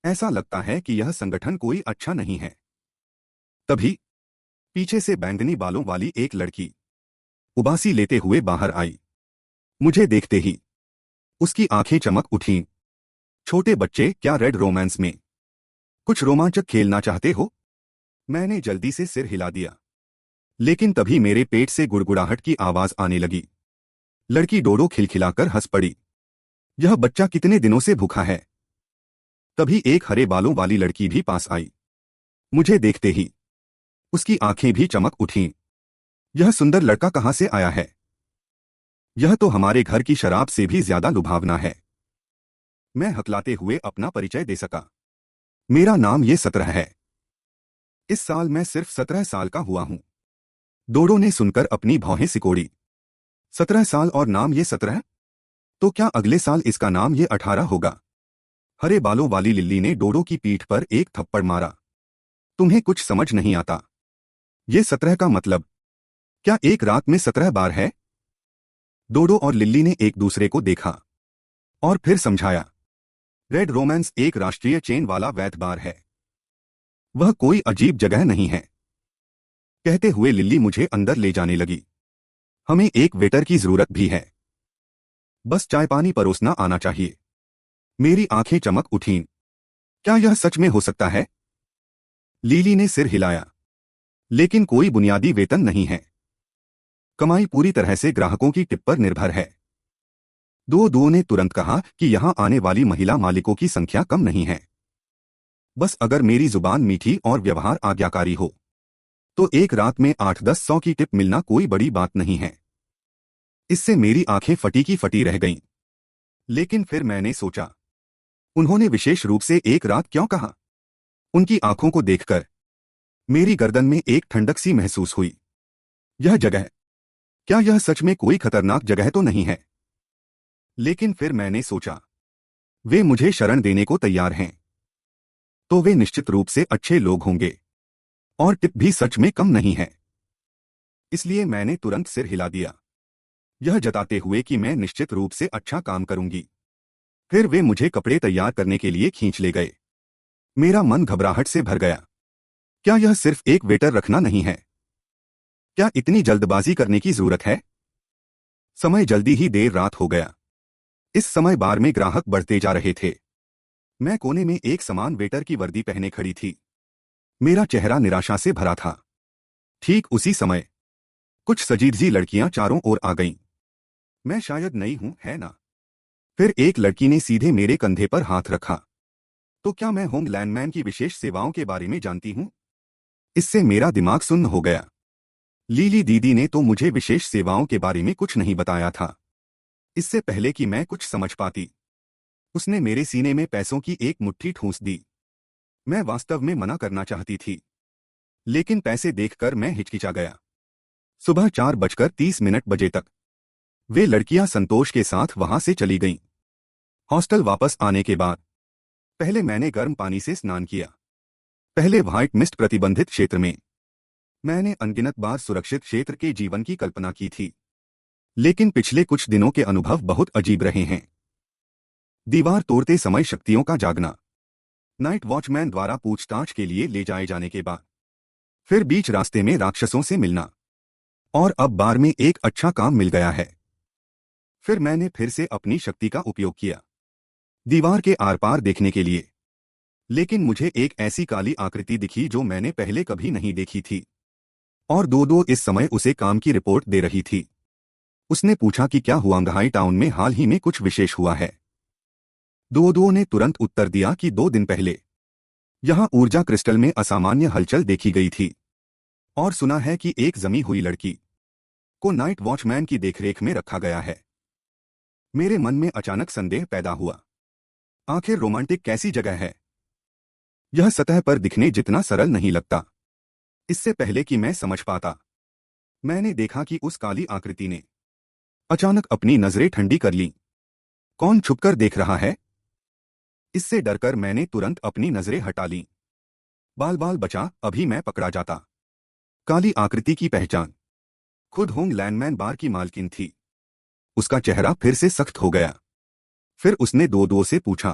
ऐसा लगता है कि यह संगठन कोई अच्छा नहीं है। तभी पीछे से बैंगनी बालों वाली एक लड़की उबासी लेते हुए बाहर आई। मुझे देखते ही उसकी आंखें चमक उठीं। छोटे बच्चे, क्या रेड रोमांस में कुछ रोमांचक खेलना चाहते हो? मैंने जल्दी से सिर हिला दिया, लेकिन तभी मेरे पेट से गुड़गुड़ाहट की आवाज आने लगी। लड़की डोडो खिलखिलाकर हंस पड़ी। यह बच्चा कितने दिनों से भूखा है। तभी एक हरे बालों वाली लड़की भी पास आई। मुझे देखते ही उसकी आंखें भी चमक उठीं। यह सुंदर लड़का कहां से आया है? यह तो हमारे घर की शराब से भी ज्यादा लुभावना है। मैं हकलाते हुए अपना परिचय दे सका। मेरा नाम ये 17 है। इस साल मैं सिर्फ 17 साल का हुआ हूं। डोडो ने सुनकर अपनी भौहें सिकोड़ी। 17 साल और नाम ये 17? तो क्या अगले साल इसका नाम ये 18 होगा? हरे बालों वाली लिल्ली ने डोडो की पीठ पर एक थप्पड़ मारा। तुम्हें कुछ समझ नहीं आता? ये 17 का मतलब क्या एक रात में 17 बार है? डोडो और लिल्ली ने एक दूसरे को देखा और फिर समझाया। रेड रोमांस एक राष्ट्रीय चेन वाला वैध बार है। वह कोई अजीब जगह नहीं है। कहते हुए लिल्ली मुझे अंदर ले जाने लगी। हमें एक वेटर की जरूरत भी है। बस चाय पानी परोसना आना चाहिए। मेरी आंखें चमक उठीं। क्या यह सच में हो सकता है? लिली ने सिर हिलाया। लेकिन कोई बुनियादी वेतन नहीं है। कमाई पूरी तरह से ग्राहकों की टिप पर निर्भर है। दो ने तुरंत कहा कि यहां आने वाली महिला मालिकों की संख्या कम नहीं है। बस अगर मेरी जुबान मीठी और व्यवहार आज्ञाकारी हो तो एक रात में 8-10 की टिप मिलना कोई बड़ी बात नहीं है। इससे मेरी आंखें फटी की फटी रह गईं। लेकिन फिर मैंने सोचा, उन्होंने विशेष रूप से एक रात क्यों कहा? उनकी आंखों को देखकर मेरी गर्दन में एक ठंडक सी महसूस हुई। यह जगह, क्या यह सच में कोई खतरनाक जगह तो नहीं है? लेकिन फिर मैंने सोचा, वे मुझे शरण देने को तैयार हैं तो वे निश्चित रूप से अच्छे लोग होंगे और टिप भी सच में कम नहीं है। इसलिए मैंने तुरंत सिर हिला दिया, यह जताते हुए कि मैं निश्चित रूप से अच्छा काम करूंगी। फिर वे मुझे कपड़े तैयार करने के लिए खींच ले गए। मेरा मन घबराहट से भर गया। क्या यह सिर्फ एक वेटर रखना नहीं है? क्या इतनी जल्दबाजी करने की जरूरत है? समय जल्दी ही देर रात हो गया। इस समय बार में ग्राहक बढ़ते जा रहे थे। मैं कोने में एक समान वेटर की वर्दी पहने खड़ी थी। मेरा चेहरा निराशा से भरा था। ठीक उसी समय कुछ सजीदजी लड़कियां चारों ओर आ गईं। मैं शायद नई हूं, है ना? फिर एक लड़की ने सीधे मेरे कंधे पर हाथ रखा। तो क्या मैं होम लैंडमैन की विशेष सेवाओं के बारे में जानती हूं? इससे मेरा दिमाग सुन्न हो गया। लीली दीदी ने तो मुझे विशेष सेवाओं के बारे में कुछ नहीं बताया था। इससे पहले कि मैं कुछ समझ पाती, उसने मेरे सीने में पैसों की एक मुट्ठी ठूंस दी। मैं वास्तव में मना करना चाहती थी, लेकिन पैसे देखकर मैं हिचकिचा गया। सुबह 4:30 बजे तक वे लड़कियां संतोष के साथ वहां से चली गईं। हॉस्टल वापस आने के बाद पहले मैंने गर्म पानी से स्नान किया। पहले व्हाइट मिस्ट प्रतिबंधित क्षेत्र में। मैंने अनगिनत बार सुरक्षित क्षेत्र के जीवन की कल्पना की थी, लेकिन पिछले कुछ दिनों के अनुभव बहुत अजीब रहे हैं। दीवार तोड़ते समय शक्तियों का जागना, नाइट वॉचमैन द्वारा पूछताछ के लिए ले जाए जाने के बाद फिर बीच रास्ते में राक्षसों से मिलना, और अब बार में एक अच्छा काम मिल गया है। फिर मैंने फिर से अपनी शक्ति का उपयोग किया दीवार के आर पार देखने के लिए, लेकिन मुझे एक ऐसी काली आकृति दिखी जो मैंने पहले कभी नहीं देखी थी। और दो इस समय उसे काम की रिपोर्ट दे रही थी। उसने पूछा कि क्या हुआंगहाई टाउन में हाल ही में कुछ विशेष हुआ है। दो ने तुरंत उत्तर दिया कि 2 दिन पहले यहां ऊर्जा क्रिस्टल में असामान्य हलचल देखी गई थी, और सुना है कि एक जमी हुई लड़की को नाइट वॉचमैन की देखरेख में रखा गया है। मेरे मन में अचानक संदेह पैदा हुआ। आखिर रोमांटिक कैसी जगह है? यह सतह पर दिखने जितना सरल नहीं लगता। इससे पहले कि मैं समझ पाता, मैंने देखा कि उस काली आकृति ने अचानक अपनी नजरें ठंडी कर लीं। कौन छुपकर देख रहा है? इससे डरकर मैंने तुरंत अपनी नजरें हटा लीं। बाल बाल बचा, अभी मैं पकड़ा जाता। काली आकृति की पहचान खुद होम लैंडमैन बार की मालकिन थी। उसका चेहरा फिर से सख्त हो गया। फिर उसने दो से पूछा,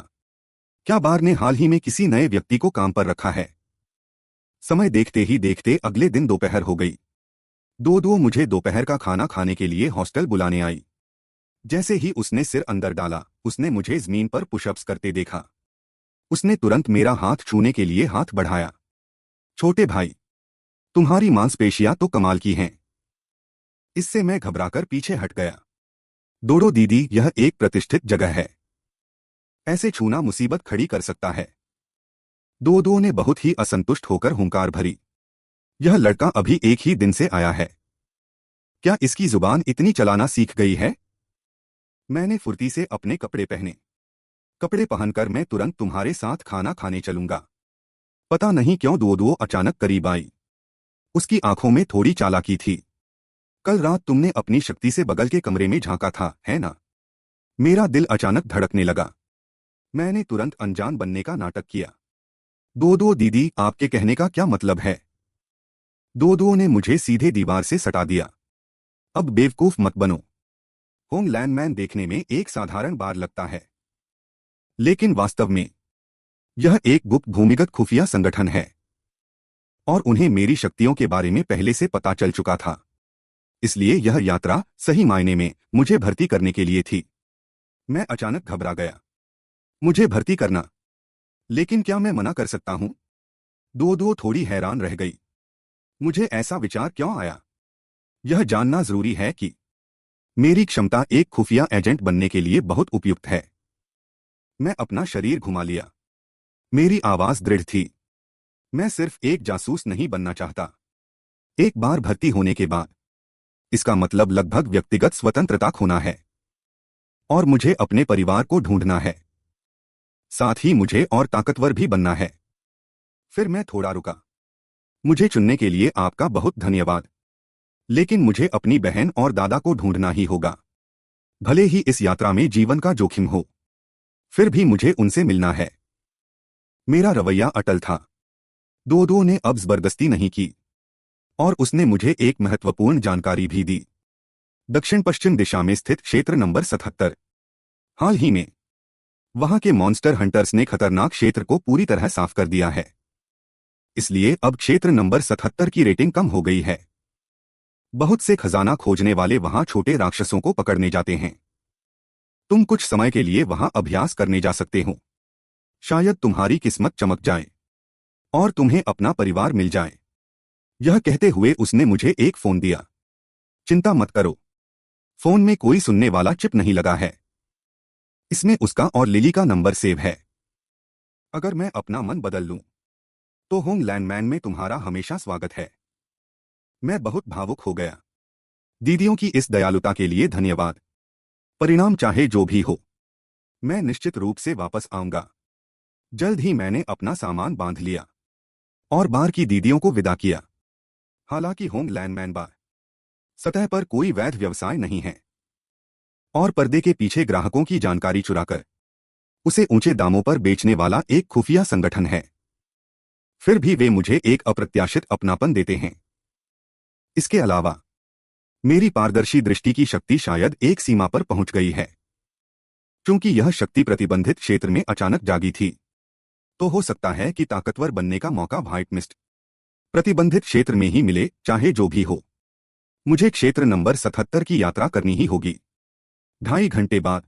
क्या बार ने हाल ही में किसी नए व्यक्ति को काम पर रखा है? समय देखते ही देखते अगले दिन दोपहर हो गई। दो मुझे दोपहर का खाना खाने के लिए हॉस्टल बुलाने आई। जैसे ही उसने सिर अंदर डाला, उसने मुझे जमीन पर पुशअप्स करते देखा। उसने तुरंत मेरा हाथ छूने के लिए हाथ बढ़ाया। छोटे भाई, तुम्हारी मांसपेशियां तो कमाल की हैं। इससे मैं घबराकर पीछे हट गया। डोडो दीदी, यह एक प्रतिष्ठित जगह है। ऐसे छूना मुसीबत खड़ी कर सकता है। दो ने बहुत ही असंतुष्ट होकर हुंकार भरी। यह लड़का अभी एक ही दिन से आया है। क्या इसकी जुबान इतनी चलाना सीख गई है? मैंने फुर्ती से अपने कपड़े पहने। कपड़े पहनकर मैं तुरंत तुम्हारे साथ खाना खाने चलूंगा। पता नहीं क्यों दो अचानक करीब आई। उसकी आंखों में थोड़ी चालाकी थी। कल रात तुमने अपनी शक्ति से बगल के कमरे में झांका था, है ना? मेरा दिल अचानक धड़कने लगा। मैंने तुरंत अनजान बनने का नाटक किया। दो दो दीदी, आपके कहने का क्या मतलब है? दो दो ने मुझे सीधे दीवार से सटा दिया। अब बेवकूफ मत बनो। होमलैंड मैन देखने में एक साधारण बार लगता है, लेकिन वास्तव में यह एक गुप्त भूमिगत खुफिया संगठन है और उन्हें मेरी शक्तियों के बारे में पहले से पता चल चुका था। इसलिए यह यात्रा सही मायने में मुझे भर्ती करने के लिए थी। मैं अचानक घबरा गया। मुझे भर्ती करना? लेकिन क्या मैं मना कर सकता हूं? दो दो थोड़ी हैरान रह गई। मुझे ऐसा विचार क्यों आया? यह जानना जरूरी है कि मेरी क्षमता एक खुफिया एजेंट बनने के लिए बहुत उपयुक्त है। मैं अपना शरीर घुमा लिया। मेरी आवाज दृढ़ थी। मैं सिर्फ एक जासूस नहीं बनना चाहता। एक बार भर्ती होने के बाद इसका मतलब लगभग व्यक्तिगत स्वतंत्रता खोना है और मुझे अपने परिवार को ढूंढना है। साथ ही मुझे और ताकतवर भी बनना है। फिर मैं थोड़ा रुका। मुझे चुनने के लिए आपका बहुत धन्यवाद, लेकिन मुझे अपनी बहन और दादा को ढूंढना ही होगा। भले ही इस यात्रा में जीवन का जोखिम हो, फिर भी मुझे उनसे मिलना है। मेरा रवैया अटल था। दो दो ने अब जबरदस्ती नहीं की और उसने मुझे एक महत्वपूर्ण जानकारी भी दी। दक्षिण पश्चिम दिशा में स्थित क्षेत्र नंबर 77। हाल ही में वहां के मॉन्स्टर हंटर्स ने खतरनाक क्षेत्र को पूरी तरह साफ कर दिया है। इसलिए अब क्षेत्र नंबर 77 की रेटिंग कम हो गई है। बहुत से खजाना खोजने वाले वहां छोटे राक्षसों को पकड़ने जाते हैं। तुम कुछ समय के लिए वहां अभ्यास करने जा सकते हो। शायद तुम्हारी किस्मत चमक जाए और तुम्हें अपना परिवार मिल जाए। यह कहते हुए उसने मुझे एक फोन दिया। चिंता मत करो, फोन में कोई सुनने वाला चिप नहीं लगा है। इसमें उसका और लिली का नंबर सेव है। अगर मैं अपना मन बदल लूं तो होमलैंड मैन में तुम्हारा हमेशा स्वागत है। मैं बहुत भावुक हो गया। दीदियों की इस दयालुता के लिए धन्यवाद। परिणाम चाहे जो भी हो, मैं निश्चित रूप से वापस आऊंगा। जल्द ही मैंने अपना सामान बांध लिया और बार की दीदियों को विदा किया। हालांकि होमलैंड मैन बार सतह पर कोई वैध व्यवसाय नहीं है और पर्दे के पीछे ग्राहकों की जानकारी चुराकर उसे ऊंचे दामों पर बेचने वाला एक खुफिया संगठन है, फिर भी वे मुझे एक अप्रत्याशित अपनापन देते हैं। इसके अलावा मेरी पारदर्शी दृष्टि की शक्ति शायद एक सीमा पर पहुंच गई है। क्योंकि यह शक्ति प्रतिबंधित क्षेत्र में अचानक जागी थी, तो हो सकता है कि ताकतवर बनने का मौका व्हाइट मिस्ट प्रतिबंधित क्षेत्र में ही मिले, चाहे जो भी हो। मुझे क्षेत्र नंबर 77 की यात्रा करनी ही होगी। 2.5 घंटे बाद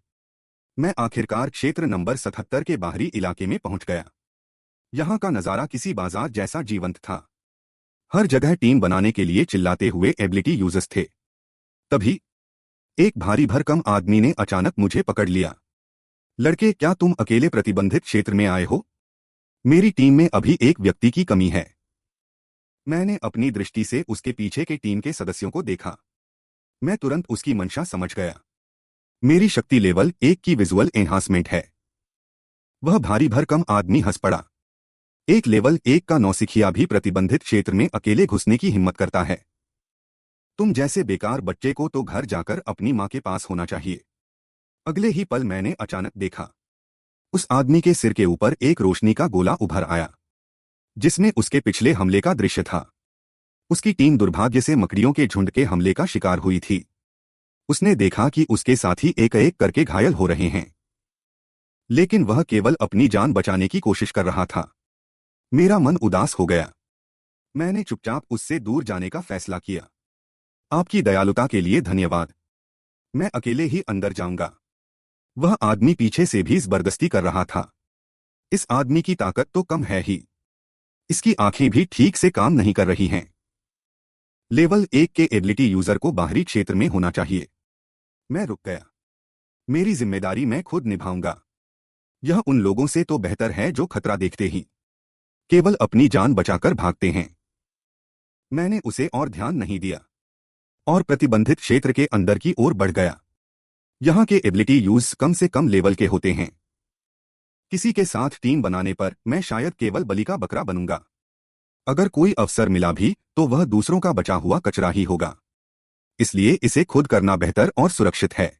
मैं आखिरकार क्षेत्र नंबर 77 के बाहरी इलाके में पहुंच गया। यहां का नजारा किसी बाजार जैसा जीवंत था। हर जगह टीम बनाने के लिए चिल्लाते हुए एबिलिटी यूजर्स थे। तभी एक भारी भरकम आदमी ने अचानक मुझे पकड़ लिया। लड़के, क्या तुम अकेले प्रतिबंधित क्षेत्र में आए हो? मेरी टीम में अभी एक व्यक्ति की कमी है। मैंने अपनी दृष्टि से उसके पीछे के टीम के सदस्यों को देखा। मैं तुरंत उसकी मंशा समझ गया। मेरी शक्ति लेवल 1 की विजुअल एनहांसमेंट है। वह भारी भरकम आदमी हंस पड़ा। एक लेवल 1 का नौसिखिया भी प्रतिबंधित क्षेत्र में अकेले घुसने की हिम्मत करता है। तुम जैसे बेकार बच्चे को तो घर जाकर अपनी मां के पास होना चाहिए। अगले ही पल मैंने अचानक देखा, उस आदमी के सिर के ऊपर एक रोशनी का गोला उभर आया, जिसमें उसके पिछले हमले का दृश्य था। उसकी टीम दुर्भाग्य से मकड़ियों के झुंड के हमले का शिकार हुई थी। उसने देखा कि उसके साथी एक एक करके घायल हो रहे हैं, लेकिन वह केवल अपनी जान बचाने की कोशिश कर रहा था। मेरा मन उदास हो गया। मैंने चुपचाप उससे दूर जाने का फैसला किया। आपकी दयालुता के लिए धन्यवाद। मैं अकेले ही अंदर जाऊंगा। वह आदमी पीछे से भी जबरदस्ती कर रहा था। इस आदमी की ताकत तो कम है ही, इसकी आंखें भी ठीक से काम नहीं कर रही हैं। लेवल 1 के एबिलिटी यूजर को बाहरी क्षेत्र में होना चाहिए। मैं रुक गया। मेरी जिम्मेदारी मैं खुद निभाऊंगा। यह उन लोगों से तो बेहतर है जो खतरा देखते ही केवल अपनी जान बचाकर भागते हैं। मैंने उसे और ध्यान नहीं दिया और प्रतिबंधित क्षेत्र के अंदर की ओर बढ़ गया। यहां के एबिलिटी यूज कम से कम लेवल के होते हैं। किसी के साथ टीम बनाने पर मैं शायद केवल बलि का बकरा बनूंगा। अगर कोई अवसर मिला भी तो वह दूसरों का बचा हुआ कचरा ही होगा। इसलिए इसे खुद करना बेहतर और सुरक्षित है।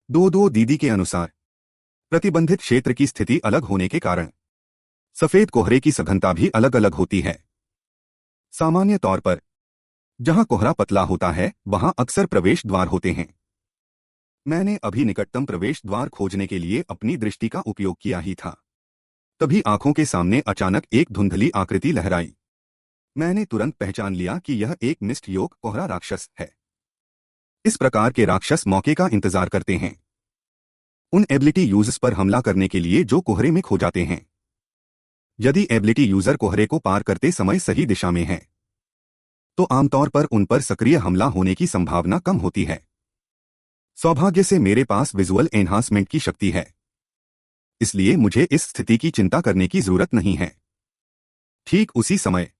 दो दीदी के अनुसार प्रतिबंधित क्षेत्र की स्थिति अलग होने के कारण सफेद कोहरे की सघनता भी अलग अलग होती है। सामान्य तौर पर जहां कोहरा पतला होता है वहां अक्सर प्रवेश द्वार होते हैं। मैंने अभी निकटतम प्रवेश द्वार खोजने के लिए अपनी दृष्टि का उपयोग किया ही था, तभी आंखों के सामने अचानक एक धुंधली आकृति लहराई। मैंने तुरंत पहचान लिया कि यह एक मिस्ट योग कोहरा राक्षस है। इस प्रकार के राक्षस मौके का इंतजार करते हैं, उन एबिलिटी यूजर्स पर हमला करने के लिए जो कोहरे में खो जाते हैं। यदि एबिलिटी यूजर कोहरे को पार करते समय सही दिशा में है तो आमतौर पर उन पर सक्रिय हमला होने की संभावना कम होती है। सौभाग्य से मेरे पास विजुअल एनहांसमेंट की शक्ति है, इसलिए मुझे इस स्थिति की चिंता करने की जरूरत नहीं है। ठीक उसी समय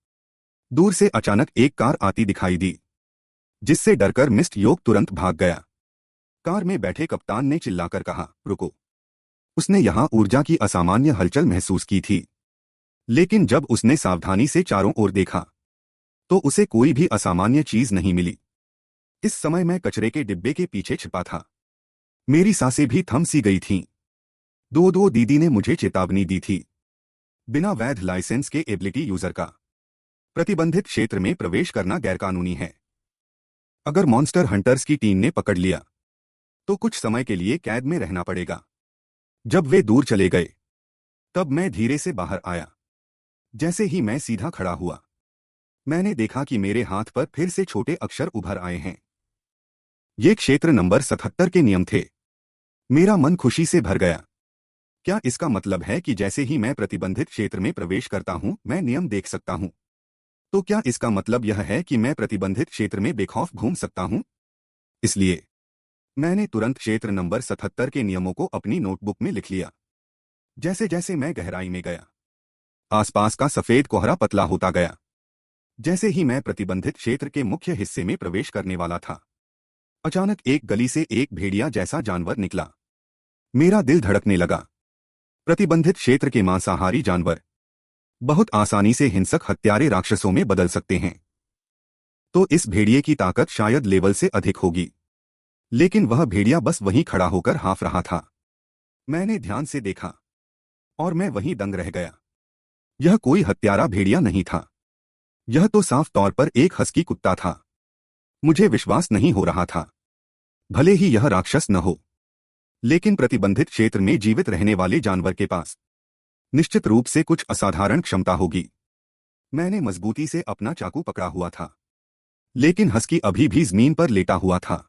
दूर से अचानक एक कार आती दिखाई दी, जिससे डरकर मिस्ट योग तुरंत भाग गया। कार में बैठे कप्तान ने चिल्लाकर कहा, रुको। उसने यहां ऊर्जा की असामान्य हलचल महसूस की थी, लेकिन जब उसने सावधानी से चारों ओर देखा तो उसे कोई भी असामान्य चीज नहीं मिली। इस समय मैं कचरे के डिब्बे के पीछे छिपा था। मेरी सांसें भी थम सी गई थीं। दो दीदी ने मुझे चेतावनी दी थी, बिना वैध लाइसेंस के एबिलिटी यूजर का प्रतिबंधित क्षेत्र में प्रवेश करना गैरकानूनी है। अगर मॉन्स्टर हंटर्स की टीम ने पकड़ लिया तो कुछ समय के लिए कैद में रहना पड़ेगा। जब वे दूर चले गए तब मैं धीरे से बाहर आया। जैसे ही मैं सीधा खड़ा हुआ मैंने देखा कि मेरे हाथ पर फिर से छोटे अक्षर उभर आए हैं। ये क्षेत्र नंबर 77 के नियम थे। मेरा मन खुशी से भर गया। क्या इसका मतलब है कि जैसे ही मैं प्रतिबंधित क्षेत्र में प्रवेश करता हूं मैं नियम देख सकता हूं? तो क्या इसका मतलब यह है कि मैं प्रतिबंधित क्षेत्र में बेखौफ घूम सकता हूं? इसलिए मैंने तुरंत क्षेत्र नंबर 77 के नियमों को अपनी नोटबुक में लिख लिया। जैसे जैसे मैं गहराई में गया आसपास का सफेद कोहरा पतला होता गया। जैसे ही मैं प्रतिबंधित क्षेत्र के मुख्य हिस्से में प्रवेश करने वाला था अचानक एक गली से एक भेड़िया जैसा जानवर निकला। मेरा दिल धड़कने लगा। प्रतिबंधित क्षेत्र के मांसाहारी जानवर बहुत आसानी से हिंसक हत्यारे राक्षसों में बदल सकते हैं, तो इस भेड़िए की ताकत शायद लेवल से अधिक होगी। लेकिन वह भेड़िया बस वहीं खड़ा होकर हाँफ रहा था। मैंने ध्यान से देखा और मैं वहीं दंग रह गया। यह कोई हत्यारा भेड़िया नहीं था, यह तो साफ तौर पर एक हस्की कुत्ता था। मुझे विश्वास नहीं हो रहा था। भले ही यह राक्षस न हो, लेकिन प्रतिबंधित क्षेत्र में जीवित रहने वाले जानवर के पास निश्चित रूप से कुछ असाधारण क्षमता होगी। मैंने मजबूती से अपना चाकू पकड़ा हुआ था, लेकिन हस्की अभी भी जमीन पर लेटा हुआ था।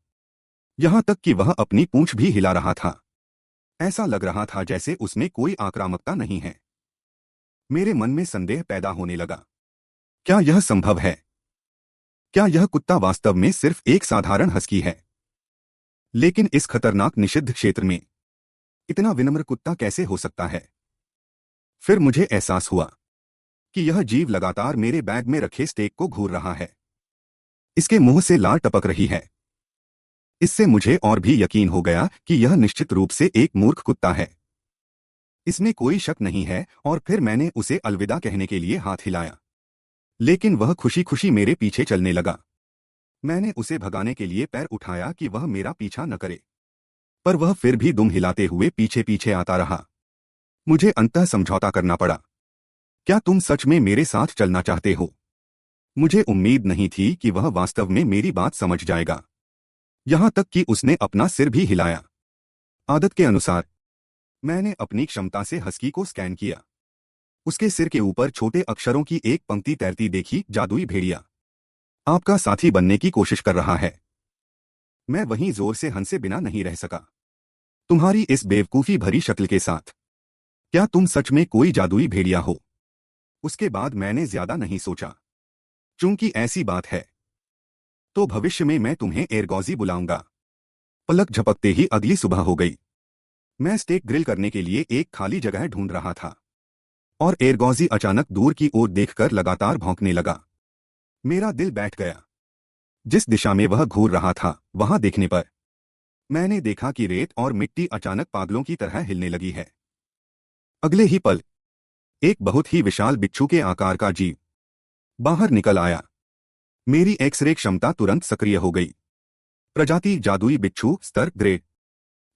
यहां तक कि वह अपनी पूंछ भी हिला रहा था। ऐसा लग रहा था जैसे उसमें कोई आक्रामकता नहीं है। मेरे मन में संदेह पैदा होने लगा। क्या यह संभव है? क्या यह कुत्ता वास्तव में सिर्फ एक साधारण हस्की है? लेकिन इस खतरनाक निषिद्ध क्षेत्र में इतना विनम्र कुत्ता कैसे हो सकता है? फिर मुझे एहसास हुआ कि यह जीव लगातार मेरे बैग में रखे स्टेक को घूर रहा है। इसके मुंह से लार टपक रही है। इससे मुझे और भी यकीन हो गया कि यह निश्चित रूप से एक मूर्ख कुत्ता है। इसमें कोई शक नहीं है। और फिर मैंने उसे अलविदा कहने के लिए हाथ हिलाया, लेकिन वह खुशी खुशी मेरे पीछे चलने लगा। मैंने उसे भगाने के लिए पैर उठाया कि वह मेरा पीछा न करे, पर वह फिर भी दुम हिलाते हुए पीछे पीछे आता रहा। मुझे अंततः समझौता करना पड़ा। क्या तुम सच में मेरे साथ चलना चाहते हो? मुझे उम्मीद नहीं थी कि वह वास्तव में मेरी बात समझ जाएगा, यहां तक कि उसने अपना सिर भी हिलाया। आदत के अनुसार मैंने अपनी क्षमता से हस्की को स्कैन किया। उसके सिर के ऊपर छोटे अक्षरों की एक पंक्ति तैरती देखी, जादुई भेड़िया आपका साथी बनने की कोशिश कर रहा है। मैं वहीं जोर से हंसे बिना नहीं रह सका। तुम्हारी इस बेवकूफी भरी शक्ल के साथ क्या तुम सच में कोई जादुई भेड़िया हो? उसके बाद मैंने ज्यादा नहीं सोचा। चूंकि ऐसी बात है तो भविष्य में मैं तुम्हें एरगॉजी बुलाऊंगा। पलक झपकते ही अगली सुबह हो गई। मैं स्टेक ग्रिल करने के लिए एक खाली जगह ढूंढ रहा था और एरगॉजी अचानक दूर की ओर देखकर लगातार भौंकने लगा। मेरा दिल बैठ गया। जिस दिशा में वह घूर रहा था वहां देखने पर मैंने देखा कि रेत और मिट्टी अचानक पागलों की तरह हिलने लगी है। अगले ही पल एक बहुत ही विशाल बिच्छू के आकार का जीव बाहर निकल आया। मेरी एक्सरे क्षमता तुरंत सक्रिय हो गई। प्रजाति जादुई बिच्छू, स्तर ग्रेड।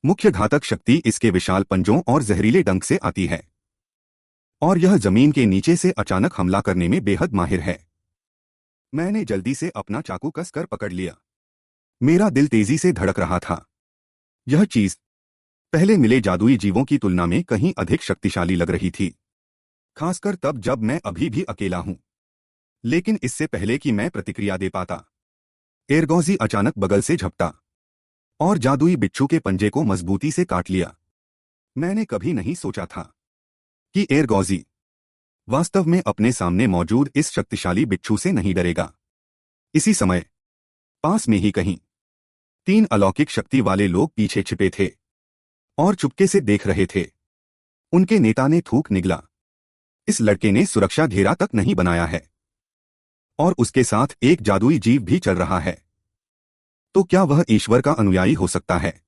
मुख्य घातक शक्ति इसके विशाल पंजों और जहरीले डंक से आती है, और यह जमीन के नीचे से अचानक हमला करने में बेहद माहिर है। मैंने जल्दी से अपना चाकू कसकर पकड़ लिया। मेरा दिल तेजी से धड़क रहा था। यह चीज पहले मिले जादुई जीवों की तुलना में कहीं अधिक शक्तिशाली लग रही थी, खासकर तब जब मैं अभी भी अकेला हूं। लेकिन इससे पहले कि मैं प्रतिक्रिया दे पाता, एरगोजी अचानक बगल से झपटा और जादुई बिच्छू के पंजे को मजबूती से काट लिया। मैंने कभी नहीं सोचा था कि एरगोजी वास्तव में अपने सामने मौजूद इस शक्तिशाली बिच्छू से नहीं डरेगा। इसी समय पास में ही कहीं 3 अलौकिक शक्ति वाले लोग पीछे छिपे थे और चुपके से देख रहे थे। उनके नेता ने थूक निगला, इस लड़के ने सुरक्षा घेरा तक नहीं बनाया है, और उसके साथ एक जादुई जीव भी चल रहा है। तो क्या वह ईश्वर का अनुयायी हो सकता है?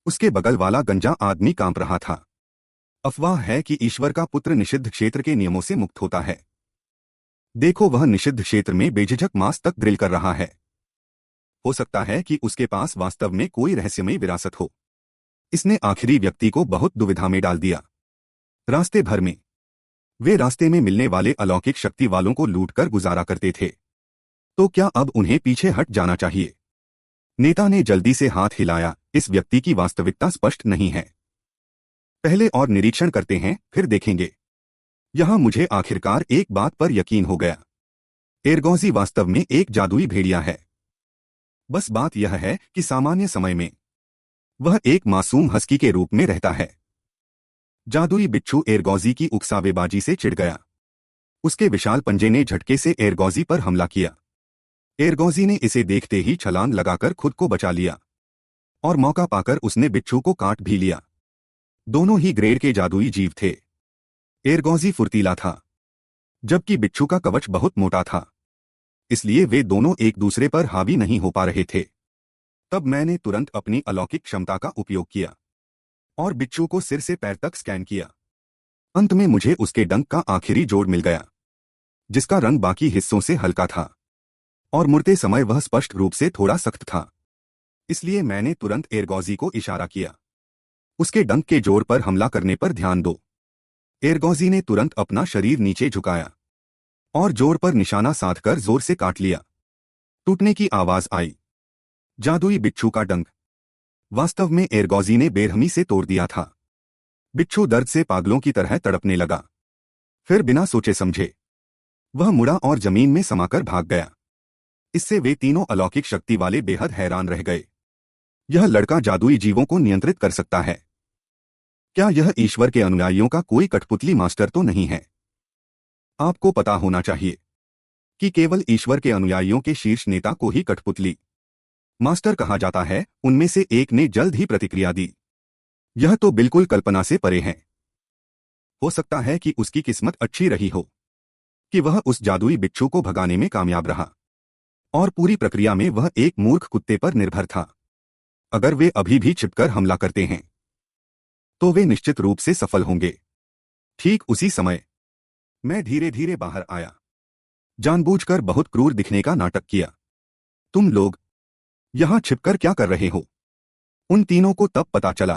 उसके बगल वाला गंजा आदमी कांप रहा था। अफवाह है कि ईश्वर का पुत्र निषिद्ध क्षेत्र के नियमों से मुक्त होता है। देखो, वह निषिद्ध क्षेत्र में बेझिझक मांस तक ग्रिल कर रहा है। हो सकता है कि उसके पास वास्तव में कोई रहस्यमयी विरासत हो। इसने आखिरी व्यक्ति को बहुत दुविधा में डाल दिया। रास्ते भर में वे रास्ते में मिलने वाले अलौकिक शक्ति वालों को लूटकर गुजारा करते थे। तो क्या अब उन्हें पीछे हट जाना चाहिए? नेता ने जल्दी से हाथ हिलाया। इस व्यक्ति की वास्तविकता स्पष्ट नहीं है। पहले और निरीक्षण करते हैं, फिर देखेंगे। यहां मुझे आखिरकार एक बात पर यकीन हो गया। एरगोजी वास्तव में एक जादुई भेड़िया है। बस बात यह है कि सामान्य समय में वह एक मासूम हस्की के रूप में रहता है। जादुई बिच्छू एरगोजी की उकसावेबाजी से चिढ़ गया। उसके विशाल पंजे ने झटके से एरगोजी पर हमला किया। एरगोजी ने इसे देखते ही छलांग लगाकर खुद को बचा लिया, और मौका पाकर उसने बिच्छू को काट भी लिया। दोनों ही ग्रेड के जादुई जीव थे। एरगोजी फुर्तीला था, जबकि बिच्छू का कवच बहुत मोटा था, इसलिए वे दोनों एक दूसरे पर हावी नहीं हो पा रहे थे। तब मैंने तुरंत अपनी अलौकिक क्षमता का उपयोग किया और बिच्छू को सिर से पैर तक स्कैन किया। अंत में मुझे उसके डंक का आखिरी जोड़ मिल गया, जिसका रंग बाकी हिस्सों से हल्का था, और मुड़ते समय वह स्पष्ट रूप से थोड़ा सख्त था। इसलिए मैंने तुरंत एरगोजी को इशारा किया, उसके डंक के जोड़ पर हमला करने पर ध्यान दो। एरगोजी ने तुरंत अपना शरीर नीचे झुकाया और जोड़ पर निशाना साधकर जोर से काट लिया। टूटने की आवाज आई। जादुई बिच्छू का डंक वास्तव में एरगोजी ने बेरहमी से तोड़ दिया था। बिच्छू दर्द से पागलों की तरह तड़पने लगा। फिर बिना सोचे समझे वह मुड़ा और जमीन में समाकर भाग गया। इससे वे तीनों अलौकिक शक्ति वाले बेहद हैरान रह गए। यह लड़का जादुई जीवों को नियंत्रित कर सकता है। क्या यह ईश्वर के अनुयायियों का कोई कठपुतली मास्टर तो नहीं है? आपको पता होना चाहिए कि केवल ईश्वर के अनुयायियों के शीर्ष नेता को ही कठपुतली मास्टर कहा जाता है। उनमें से एक ने जल्द ही प्रतिक्रिया दी। यह तो बिल्कुल कल्पना से परे है। हो सकता है कि उसकी किस्मत अच्छी रही हो कि वह उस जादुई बिच्छू को भगाने में कामयाब रहा, और पूरी प्रक्रिया में वह एक मूर्ख कुत्ते पर निर्भर था। अगर वे अभी भी छिपकर हमला करते हैं तो वे निश्चित रूप से सफल होंगे। ठीक उसी समय मैं धीरे धीरे बाहर आया, जानबूझकर बहुत क्रूर दिखने का नाटक किया। तुम लोग यहां छिपकर क्या कर रहे हो? उन तीनों को तब पता चला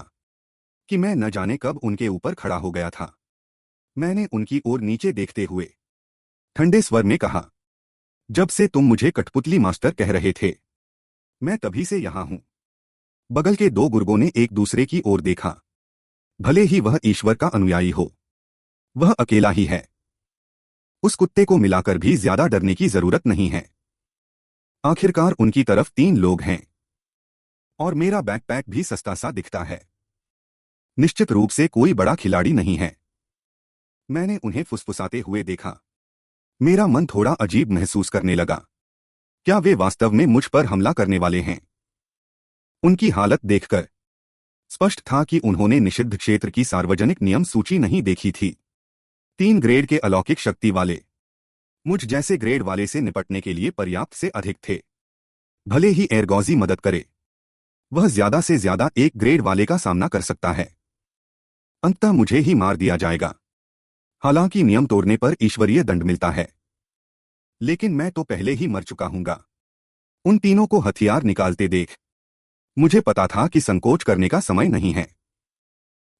कि मैं न जाने कब उनके ऊपर खड़ा हो गया था। मैंने उनकी ओर नीचे देखते हुए ठंडे स्वर में कहा, जब से तुम मुझे कठपुतली मास्टर कह रहे थे, मैं तभी से यहां हूं। बगल के 2 गुर्गों ने एक दूसरे की ओर देखा। भले ही वह ईश्वर का अनुयायी हो, वह अकेला ही है। उस कुत्ते को मिलाकर भी ज्यादा डरने की जरूरत नहीं है। आखिरकार उनकी तरफ 3 लोग हैं, और मेरा बैकपैक भी सस्ता सा दिखता है। निश्चित रूप से कोई बड़ा खिलाड़ी नहीं है। मैंने उन्हें फुसफुसाते हुए देखा। मेरा मन थोड़ा अजीब महसूस करने लगा। क्या वे वास्तव में मुझ पर हमला करने वाले हैं? उनकी हालत देखकर स्पष्ट था कि उन्होंने निषिद्ध क्षेत्र की सार्वजनिक नियम सूची नहीं देखी थी। 3 ग्रेड के अलौकिक शक्ति वाले मुझ जैसे ग्रेड वाले से निपटने के लिए पर्याप्त से अधिक थे। भले ही एरगोजी मदद करे, वह ज्यादा से ज्यादा एक ग्रेड वाले का सामना कर सकता है। अंततः मुझे ही मार दिया जाएगा। हालांकि नियम तोड़ने पर ईश्वरीय दंड मिलता है, लेकिन मैं तो पहले ही मर चुका हूंगा। उन तीनों को हथियार निकालते देख मुझे पता था कि संकोच करने का समय नहीं है,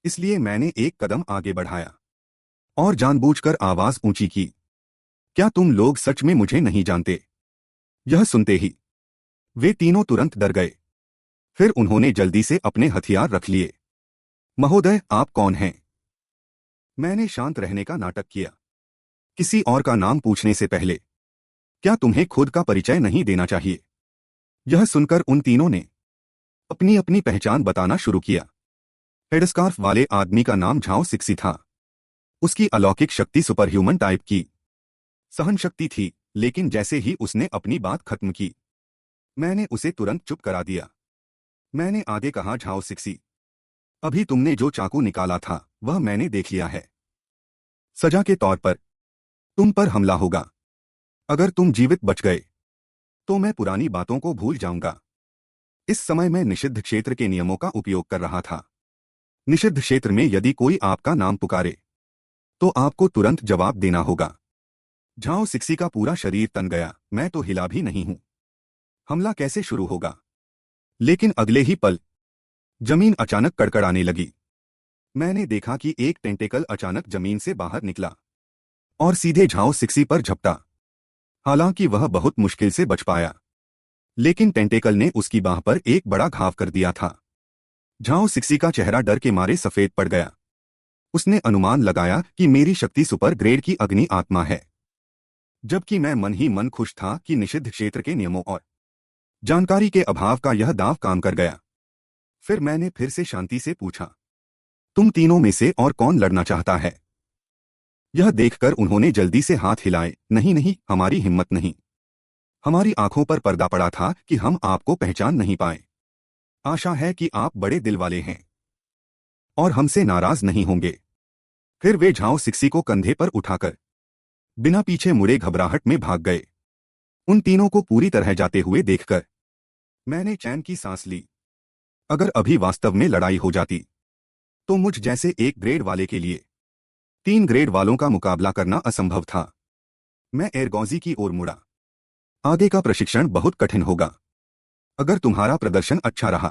इसलिए मैंने एक कदम आगे बढ़ाया और जानबूझकर आवाज ऊंची की, क्या तुम लोग सच में मुझे नहीं जानते? यह सुनते ही वे तीनों तुरंत डर गए। फिर उन्होंने जल्दी से अपने हथियार रख लिए। महोदय, आप कौन हैं? मैंने शांत रहने का नाटक किया, किसी और का नाम पूछने से पहले क्या तुम्हें खुद का परिचय नहीं देना चाहिए? यह सुनकर उन तीनों ने अपनी अपनी पहचान बताना शुरू किया। हेडस्कार्फ वाले आदमी का नाम झाओ सिक्सी था। उसकी अलौकिक शक्ति सुपर ह्यूमन टाइप की सहन शक्ति थी, लेकिन जैसे ही उसने अपनी बात खत्म की, मैंने उसे तुरंत चुप करा दिया। मैंने आगे कहा, झाओ सिक्सी, अभी तुमने जो चाकू निकाला था वह मैंने देख लिया है। सजा के तौर पर तुम पर हमला होगा। अगर तुम जीवित बच गए तो मैं पुरानी बातों को भूल जाऊंगा। इस समय मैं निषिद्ध क्षेत्र के नियमों का उपयोग कर रहा था। निषिद्ध क्षेत्र में यदि कोई आपका नाम पुकारे तो आपको तुरंत जवाब देना होगा। झाओ सिक्सी का पूरा शरीर तन गया। मैं तो हिला भी नहीं हूं। हमला कैसे शुरू होगा? लेकिन अगले ही पल जमीन अचानक कड़कड़ाने लगी। मैंने देखा कि एक टेंटेकल अचानक जमीन से बाहर निकला और सीधे झाओ सिक्सी पर झपटा। हालांकि वह बहुत मुश्किल से बच पाया, लेकिन टेंटेकल ने उसकी बाह पर एक बड़ा घाव कर दिया था। झाओ सिक्सी का चेहरा डर के मारे सफेद पड़ गया। उसने अनुमान लगाया कि मेरी शक्ति सुपर ग्रेड की अग्नि आत्मा है, जबकि मैं मन ही मन खुश था कि निषिद्ध क्षेत्र के नियमों और जानकारी के अभाव का यह दांव काम कर गया। फिर मैंने फिर से शांति से पूछा, तुम तीनों में से और कौन लड़ना चाहता है? यह देखकर उन्होंने जल्दी से हाथ हिलाए। नहीं नहीं, हमारी हिम्मत नहीं। हमारी आंखों पर पर्दा पड़ा था कि हम आपको पहचान नहीं पाए। आशा है कि आप बड़े दिल वाले हैं और हमसे नाराज नहीं होंगे। फिर वे झाओ सिक्सी को कंधे पर उठाकर बिना पीछे मुड़े घबराहट में भाग गए। उन तीनों को पूरी तरह जाते हुए देखकर मैंने चैन की सांस ली। अगर अभी वास्तव में लड़ाई हो जाती तो मुझ जैसे एक ग्रेड वाले के लिए 3 ग्रेड वालों का मुकाबला करना असंभव था। मैं एरगौजी की ओर मुड़ा। आगे का प्रशिक्षण बहुत कठिन होगा। अगर तुम्हारा प्रदर्शन अच्छा रहा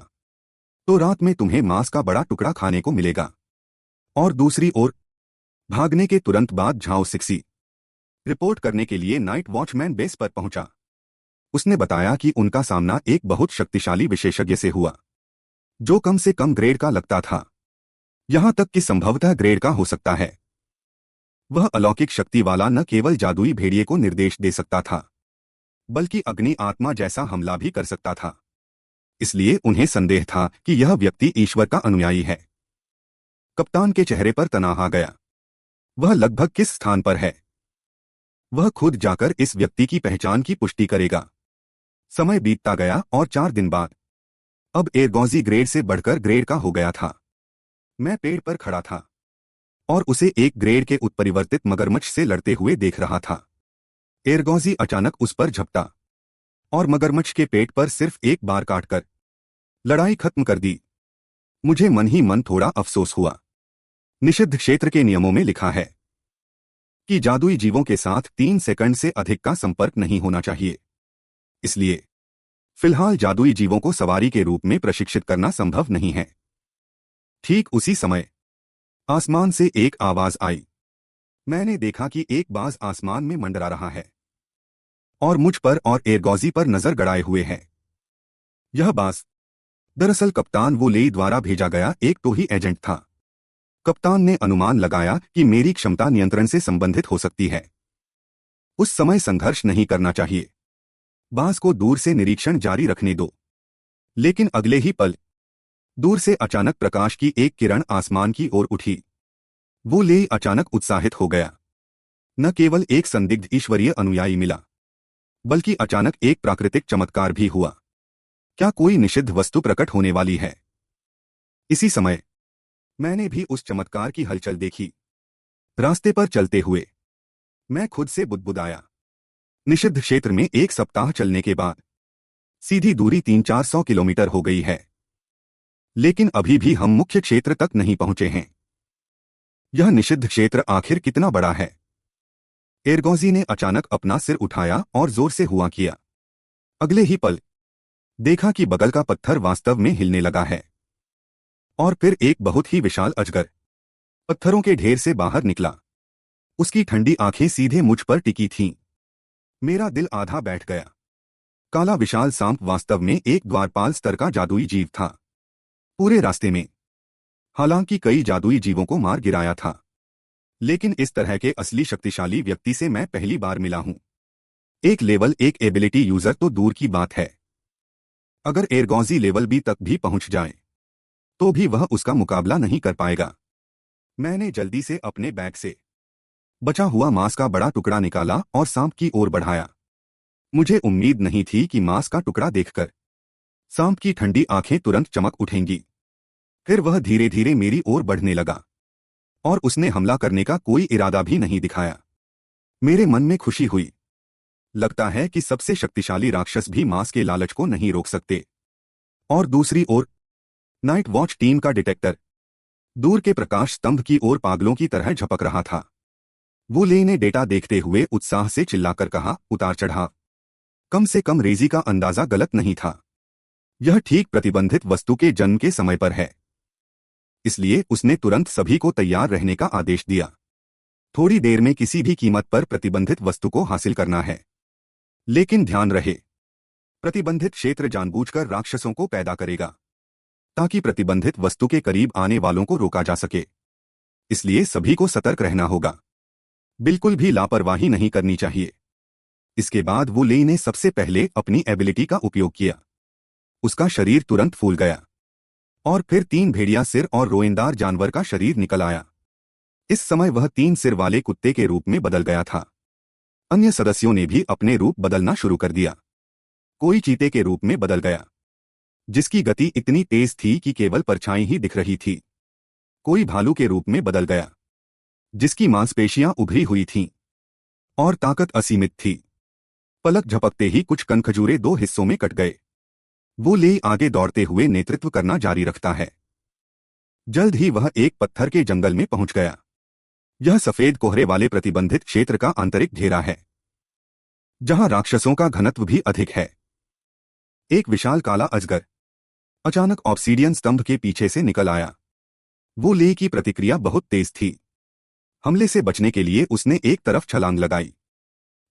तो रात में तुम्हें मांस का बड़ा टुकड़ा खाने को मिलेगा। और दूसरी ओर भागने के तुरंत बाद झाओ सिक्सी रिपोर्ट करने के लिए नाइट वॉचमैन बेस पर पहुंचा। उसने बताया कि उनका सामना एक बहुत शक्तिशाली विशेषज्ञ से हुआ, जो कम से कम ग्रेड का लगता था, यहां तक कि संभवतः ग्रेड का हो सकता है। वह अलौकिक शक्ति वाला न केवल जादुई भेड़िए को निर्देश दे सकता था, बल्कि अग्नि आत्मा जैसा हमला भी कर सकता था। इसलिए उन्हें संदेह था कि यह व्यक्ति ईश्वर का अनुयायी है। कप्तान के चेहरे पर तनाव आ गया। वह लगभग किस स्थान पर है? वह खुद जाकर इस व्यक्ति की पहचान की पुष्टि करेगा। समय बीतता गया और 4 दिन बाद अब एरगौजी ग्रेड से बढ़कर ग्रेड का हो गया था। मैं पेड़ पर खड़ा था और उसे एक ग्रेड के उत्परिवर्तित मगरमच्छ से लड़ते हुए देख रहा था। एरगौजी अचानक उस पर झपटा और मगरमच्छ के पेट पर सिर्फ एक बार काटकर लड़ाई खत्म कर दी। मुझे मन ही मन थोड़ा अफसोस हुआ। निषिद्ध क्षेत्र के नियमों में लिखा है कि जादुई जीवों के साथ 3 सेकंड से अधिक का संपर्क नहीं होना चाहिए। इसलिए फिलहाल जादुई जीवों को सवारी के रूप में प्रशिक्षित करना संभव नहीं है। ठीक उसी समय आसमान से एक आवाज आई। मैंने देखा कि एक बाज आसमान में मंडरा रहा है और मुझ पर और एरगौजी पर नजर गड़ाए हुए है। यह बाज दरअसल कप्तान वोलेई द्वारा भेजा गया एक तो ही एजेंट था। कप्तान ने अनुमान लगाया कि मेरी क्षमता नियंत्रण से संबंधित हो सकती है। उस समय संघर्ष नहीं करना चाहिए। बाज को दूर से निरीक्षण जारी रखने दो। लेकिन अगले ही पल दूर से अचानक प्रकाश की एक किरण आसमान की ओर उठी। वोलेई अचानक उत्साहित हो गया। न केवल एक संदिग्ध ईश्वरीय अनुयायी मिला, बल्कि अचानक एक प्राकृतिक चमत्कार भी हुआ। क्या कोई निषिद्ध वस्तु प्रकट होने वाली है? इसी समय मैंने भी उस चमत्कार की हलचल देखी। रास्ते पर चलते हुए मैं खुद से बुदबुदाया। निषिद्ध क्षेत्र में 1 सप्ताह चलने के बाद सीधी दूरी 300-400 किलोमीटर हो गई है, लेकिन अभी भी हम मुख्य क्षेत्र तक नहीं पहुंचे हैं। यह निषिद्ध क्षेत्र आखिर कितना बड़ा है? एरगौजी ने अचानक अपना सिर उठाया और जोर से हुआ किया। अगले ही पल देखा कि बगल का पत्थर वास्तव में हिलने लगा है, और फिर एक बहुत ही विशाल अजगर पत्थरों के ढेर से बाहर निकला। उसकी ठंडी आंखें सीधे मुझ पर टिकी थीं। मेरा दिल आधा बैठ गया। काला विशाल सांप वास्तव में एक द्वारपाल स्तर का जादुई जीव था। पूरे रास्ते में हालांकि कई जादुई जीवों को मार गिराया था, लेकिन इस तरह के असली शक्तिशाली व्यक्ति से मैं पहली बार मिला हूं। एक लेवल एक एबिलिटी यूजर तो दूर की बात है, अगर एरगॉजी लेवल भी तक भी पहुंच जाए तो भी वह उसका मुकाबला नहीं कर पाएगा। मैंने जल्दी से अपने बैग से बचा हुआ मांस का बड़ा टुकड़ा निकाला और सांप की ओर बढ़ाया। मुझे उम्मीद नहीं थी कि मांस का टुकड़ा देखकर सांप की ठंडी आंखें तुरंत चमक उठेंगी। फिर वह धीरे धीरे मेरी ओर बढ़ने लगा और उसने हमला करने का कोई इरादा भी नहीं दिखाया। मेरे मन में खुशी हुई। लगता है कि सबसे शक्तिशाली राक्षस भी मांस के लालच को नहीं रोक सकते। और दूसरी ओर नाइट वॉच टीम का डिटेक्टर दूर के प्रकाश स्तंभ की ओर पागलों की तरह झपक रहा था। वो ले ने डेटा देखते हुए उत्साह से चिल्लाकर कहा, उतार चढ़ाव। कम से कम रेजी का अंदाजा गलत नहीं था। यह ठीक प्रतिबंधित वस्तु के जन्म के समय पर है। इसलिए उसने तुरंत सभी को तैयार रहने का आदेश दिया। थोड़ी देर में किसी भी कीमत पर प्रतिबंधित वस्तु को हासिल करना है। लेकिन ध्यान रहे, प्रतिबंधित क्षेत्र जानबूझकर राक्षसों को पैदा करेगा ताकि प्रतिबंधित वस्तु के करीब आने वालों को रोका जा सके। इसलिए सभी को सतर्क रहना होगा। बिल्कुल भी लापरवाही नहीं करनी चाहिए। इसके बाद वो लेई ने सबसे पहले अपनी एबिलिटी का उपयोग किया। उसका शरीर तुरंत फूल गया और फिर 3 भेड़िया सिर और रोएंदार जानवर का शरीर निकल आया। इस समय वह 3 सिर वाले कुत्ते के रूप में बदल गया था। अन्य सदस्यों ने भी अपने रूप बदलना शुरू कर दिया। कोई चीते के रूप में बदल गया, जिसकी गति इतनी तेज थी कि केवल परछाई ही दिख रही थी। कोई भालू के रूप में बदल गया, जिसकी मांसपेशियां उभरी हुई थीं और ताकत असीमित थी। पलक झपकते ही कुछ कनखजूरे 2 हिस्सों में कट गए। वो ले आगे दौड़ते हुए नेतृत्व करना जारी रखता है। जल्द ही वह एक पत्थर के जंगल में पहुंच गया। यह सफेद कोहरे वाले प्रतिबंधित क्षेत्र का आंतरिक घेरा है, जहां राक्षसों का घनत्व भी अधिक है। एक विशाल काला अजगर अचानक ऑब्सीडियन स्तंभ के पीछे से निकल आया। वो ले की प्रतिक्रिया बहुत तेज थी। हमले से बचने के लिए उसने एक तरफ छलांग लगाई।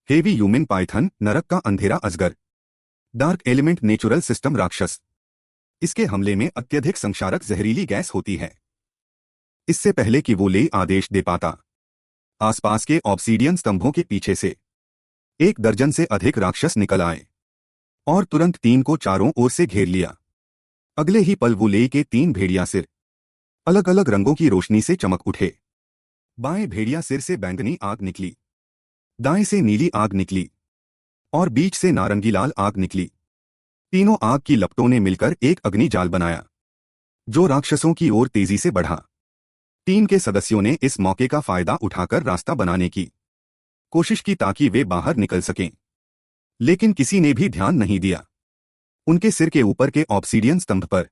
हेवी ह्यूमन पाइथन, नरक का अंधेरा अजगर, डार्क एलिमेंट नेचुरल सिस्टम राक्षस। इसके हमले में अत्यधिक संक्षारक जहरीली गैस होती है। इससे पहले कि वो ले आदेश दे पाता, आसपास के ऑब्सीडियन स्तंभों के पीछे से 1 दर्जन से अधिक राक्षस निकल आए और तुरंत 3 को चारों ओर से घेर लिया। अगले ही पल वो ले के 3 भेड़िया सिर अलग अलग रंगों की रोशनी से चमक उठे। बाएं भेड़िया सिर से बैंगनी आग निकली, दाएं से नीली आग निकली और बीच से नारंगी लाल आग निकली। तीनों आग की लपटों ने मिलकर एक अग्नि जाल बनाया, जो राक्षसों की ओर तेजी से बढ़ा। टीम के सदस्यों ने इस मौके का फायदा उठाकर रास्ता बनाने की कोशिश की ताकि वे बाहर निकल सकें, लेकिन किसी ने भी ध्यान नहीं दिया। उनके सिर के ऊपर के ऑब्सीडियन स्तंभ पर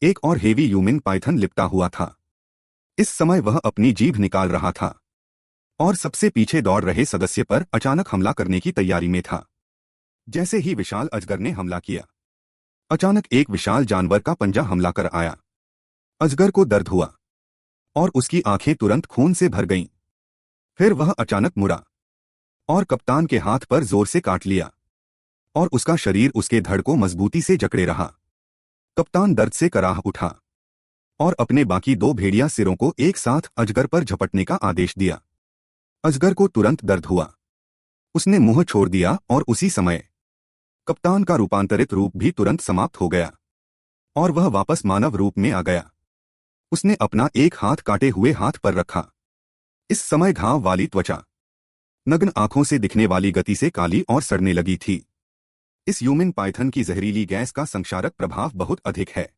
एक और हेवी ह्यूमन पाइथन लिपटा हुआ था। इस समय वह अपनी जीभ निकाल रहा था और सबसे पीछे दौड़ रहे सदस्य पर अचानक हमला करने की तैयारी में था। जैसे ही विशाल अजगर ने हमला किया, अचानक एक विशाल जानवर का पंजा हमला कर आया। अजगर को दर्द हुआ और उसकी आंखें तुरंत खून से भर गईं। फिर वह अचानक मुड़ा और कप्तान के हाथ पर जोर से काट लिया और उसका शरीर उसके धड़ को मजबूती से जकड़े रहा। कप्तान दर्द से कराह उठा और अपने बाकी 2 भेड़िया सिरों को एक साथ अजगर पर झपटने का आदेश दिया। अजगर को तुरंत दर्द हुआ। उसने मुंह छोड़ दिया और उसी समय कप्तान का रूपांतरित रूप भी तुरंत समाप्त हो गया और वह वापस मानव रूप में आ गया। उसने अपना एक हाथ काटे हुए हाथ पर रखा। इस समय घाव वाली त्वचा नग्न आंखों से दिखने वाली गति से काली और सड़ने लगी थी। इस ह्यूमन पाइथन की जहरीली गैस का संक्षारक प्रभाव बहुत अधिक है।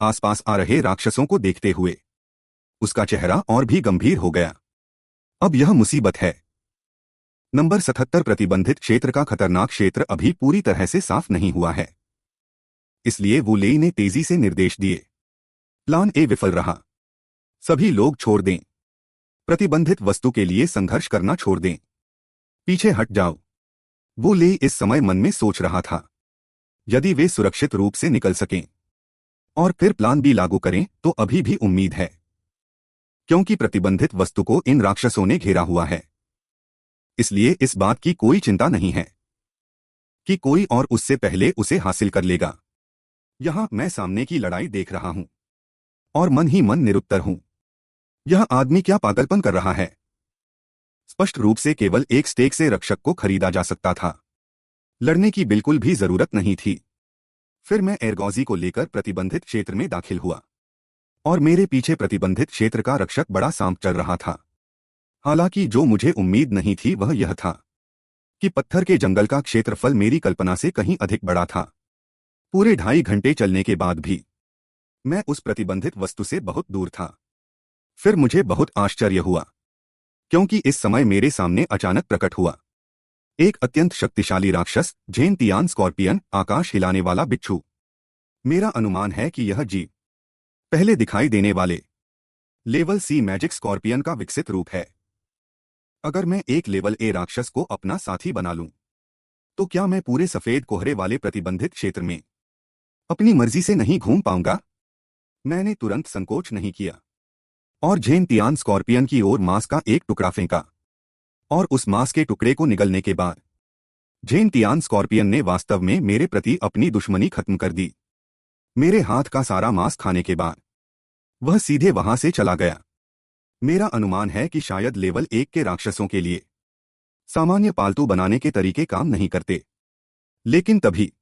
आसपास आ रहे राक्षसों को देखते हुए उसका चेहरा और भी गंभीर हो गया। अब यह मुसीबत है। नंबर 77 प्रतिबंधित क्षेत्र का खतरनाक क्षेत्र अभी पूरी तरह से साफ नहीं हुआ है। इसलिए वो लेई ने तेजी से निर्देश दिए। प्लान ए विफल रहा। सभी लोग छोड़ दें। प्रतिबंधित वस्तु के लिए संघर्ष करना छोड़ दें। पीछे हट जाओ। वो ले इस समय मन में सोच रहा था। यदि वे सुरक्षित रूप से निकल सकें और फिर प्लान बी लागू करें तो अभी भी उम्मीद है, क्योंकि प्रतिबंधित वस्तु को इन राक्षसों ने घेरा हुआ है। इसलिए इस बात की कोई चिंता नहीं है कि कोई और उससे पहले उसे हासिल कर लेगा। यहां मैं सामने की लड़ाई देख रहा हूं और मन ही मन निरुत्तर हूं। यह आदमी क्या पागलपन कर रहा है? स्पष्ट रूप से केवल एक स्टेक से रक्षक को खरीदा जा सकता था। लड़ने की बिल्कुल भी जरूरत नहीं थी। फिर मैं एरगौजी को लेकर प्रतिबंधित क्षेत्र में दाखिल हुआ और मेरे पीछे प्रतिबंधित क्षेत्र का रक्षक बड़ा सांप चल रहा था। हालांकि जो मुझे उम्मीद नहीं थी वह यह था कि पत्थर के जंगल का क्षेत्रफल मेरी कल्पना से कहीं अधिक बड़ा था। पूरे 2.5 घंटे चलने के बाद भी मैं उस प्रतिबंधित वस्तु से बहुत दूर था। फिर मुझे बहुत आश्चर्य हुआ, क्योंकि इस समय मेरे सामने अचानक प्रकट हुआ एक अत्यंत शक्तिशाली राक्षस, झेनतियान स्कॉर्पियन, आकाश हिलाने वाला बिच्छू। मेरा अनुमान है कि यह जीव पहले दिखाई देने वाले लेवल सी मैजिक स्कॉर्पियन का विकसित रूप है। अगर मैं एक लेवल ए राक्षस को अपना साथी बना लूं, तो क्या मैं पूरे सफेद कोहरे वाले प्रतिबंधित क्षेत्र में अपनी मर्जी से नहीं घूम पाऊंगा? मैंने तुरंत संकोच नहीं किया और झेनतियान स्कॉर्पियन की ओर मांस का एक टुकड़ा फेंका, और उस मांस के टुकड़े को निगलने के बाद झेनतियान स्कॉर्पियन ने वास्तव में मेरे प्रति अपनी दुश्मनी खत्म कर दी। मेरे हाथ का सारा मांस खाने के बाद वह सीधे वहां से चला गया। मेरा अनुमान है कि शायद लेवल 1 के राक्षसों के लिए सामान्य पालतू बनाने के तरीके काम नहीं करते। लेकिन तभी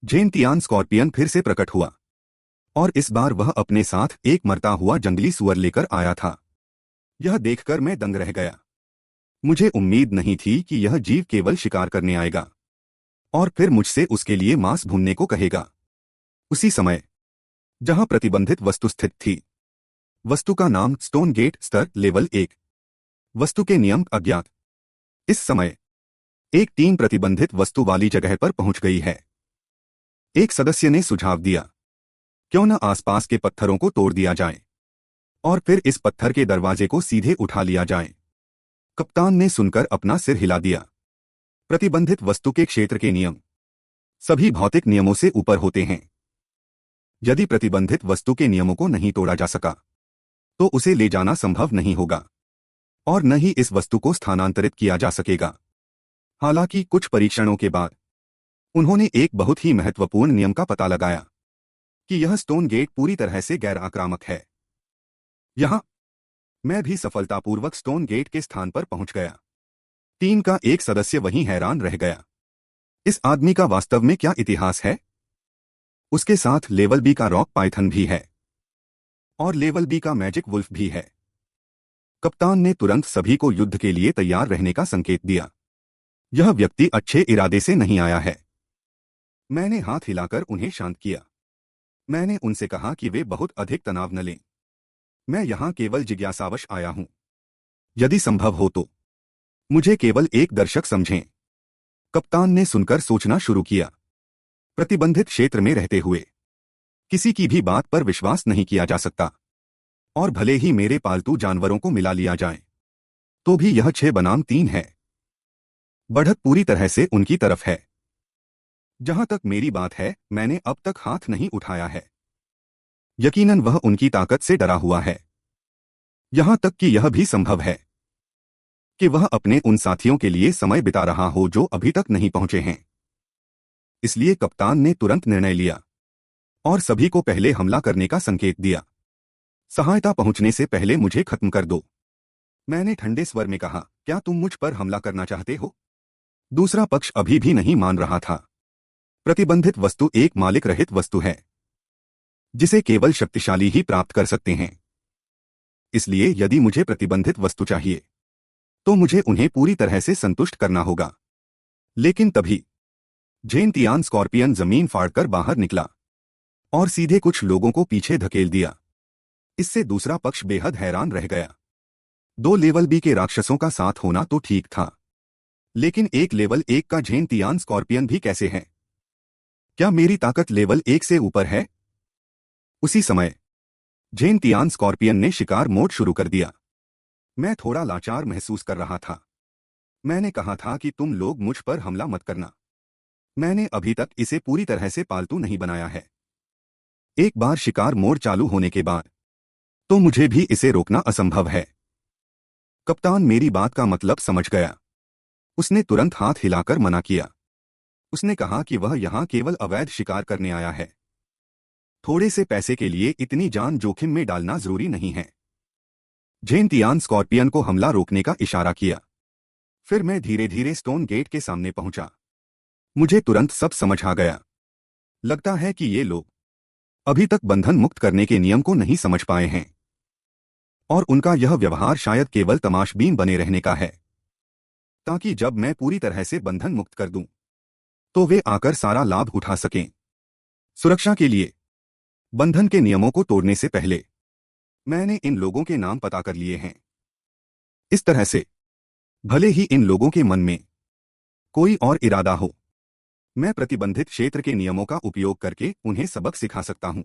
झेनतियान स्कॉर्पियन फिर से प्रकट हुआ और इस बार वह अपने साथ एक मरता हुआ जंगली सुअर लेकर आया था। यह देखकर मैं दंग रह गया। मुझे उम्मीद नहीं थी कि यह जीव केवल शिकार करने आएगा और फिर मुझसे उसके लिए मांस भूनने को कहेगा। उसी समय जहां प्रतिबंधित वस्तु स्थित थी, वस्तु का नाम स्टोन गेट, स्तर लेवल 1, वस्तु के नियम अज्ञात। इस समय एक टीम प्रतिबंधित वस्तु वाली जगह पर पहुंच गई है। एक सदस्य ने सुझाव दिया, क्यों न आसपास के पत्थरों को तोड़ दिया जाए और फिर इस पत्थर के दरवाजे को सीधे उठा लिया जाए। कप्तान ने सुनकर अपना सिर हिला दिया। प्रतिबंधित वस्तु के क्षेत्र के नियम सभी भौतिक नियमों से ऊपर होते हैं। यदि प्रतिबंधित वस्तु के नियमों को नहीं तोड़ा जा सका, तो उसे ले जाना संभव नहीं होगा और न ही इस वस्तु को स्थानांतरित किया जा सकेगा। हालांकि कुछ परीक्षणों के बाद उन्होंने एक बहुत ही महत्वपूर्ण नियम का पता लगाया कि यह स्टोन गेट पूरी तरह से गैर आक्रामक है। यहां मैं भी सफलतापूर्वक स्टोन गेट के स्थान पर पहुंच गया। टीम का एक सदस्य वहीं हैरान रह गया। इस आदमी का वास्तव में क्या इतिहास है? उसके साथ लेवल बी का रॉक पाइथन भी है और लेवल बी का मैजिक वुल्फ भी है। कप्तान ने तुरंत सभी को युद्ध के लिए तैयार रहने का संकेत दिया। यह व्यक्ति अच्छे इरादे से नहीं आया है। मैंने हाथ हिलाकर उन्हें शांत किया। मैंने उनसे कहा कि वे बहुत अधिक तनाव न लें। मैं यहां केवल जिज्ञासावश आया हूं। यदि संभव हो तो मुझे केवल एक दर्शक समझें। कप्तान ने सुनकर सोचना शुरू किया। प्रतिबंधित क्षेत्र में रहते हुए किसी की भी बात पर विश्वास नहीं किया जा सकता, और भले ही मेरे पालतू जानवरों को मिला लिया जाए, तो भी यह 6 बनाम 3 है। बढ़त पूरी तरह से उनकी तरफ है। जहां तक मेरी बात है, मैंने अब तक हाथ नहीं उठाया है। यकीनन वह उनकी ताकत से डरा हुआ है। यहां तक कि यह भी संभव है कि वह अपने उन साथियों के लिए समय बिता रहा हो जो अभी तक नहीं पहुंचे हैं। इसलिए कप्तान ने तुरंत निर्णय लिया और सभी को पहले हमला करने का संकेत दिया। सहायता पहुंचने से पहले मुझे खत्म कर दो, मैंने ठंडे स्वर में कहा। क्या तुम मुझ पर हमला करना चाहते हो? दूसरा पक्ष अभी भी नहीं मान रहा था। प्रतिबंधित वस्तु एक मालिक रहित वस्तु है जिसे केवल शक्तिशाली ही प्राप्त कर सकते हैं। इसलिए यदि मुझे प्रतिबंधित वस्तु चाहिए, तो मुझे उन्हें पूरी तरह से संतुष्ट करना होगा। लेकिन तभी झेनतियान स्कॉर्पियन जमीन फाड़कर बाहर निकला और सीधे कुछ लोगों को पीछे धकेल दिया। इससे दूसरा पक्ष बेहद हैरान रह गया। 2 लेवल बी के राक्षसों का साथ होना तो ठीक था, लेकिन एक लेवल 1 का झेनतियान स्कॉर्पियन भी कैसे है? क्या मेरी ताकत लेवल 1 से ऊपर है? उसी समय झेनतियान स्कॉर्पियन ने शिकार मोड शुरू कर दिया। मैं थोड़ा लाचार महसूस कर रहा था। मैंने कहा था कि तुम लोग मुझ पर हमला मत करना, मैंने अभी तक इसे पूरी तरह से पालतू नहीं बनाया है। एक बार शिकार मोड चालू होने के बाद तो मुझे भी इसे रोकना असंभव है। कप्तान मेरी बात का मतलब समझ गया। उसने तुरंत हाथ हिलाकर मना किया। उसने कहा कि वह यहां केवल अवैध शिकार करने आया है। थोड़े से पैसे के लिए इतनी जान जोखिम में डालना जरूरी नहीं है। जेनतियान स्कॉर्पियन को हमला रोकने का इशारा किया। फिर मैं धीरे धीरे स्टोन गेट के सामने पहुंचा। मुझे तुरंत सब समझ आ गया। लगता है कि ये लोग अभी तक बंधन मुक्त करने के नियम को नहीं समझ पाए हैं और उनका यह व्यवहार शायद केवल तमाशबीन बने रहने का है, ताकि जब मैं पूरी तरह से बंधन मुक्त कर दूं तो वे आकर सारा लाभ उठा सकें। सुरक्षा के लिए बंधन के नियमों को तोड़ने से पहले मैंने इन लोगों के नाम पता कर लिए हैं। इस तरह से भले ही इन लोगों के मन में कोई और इरादा हो, मैं प्रतिबंधित क्षेत्र के नियमों का उपयोग करके उन्हें सबक सिखा सकता हूं।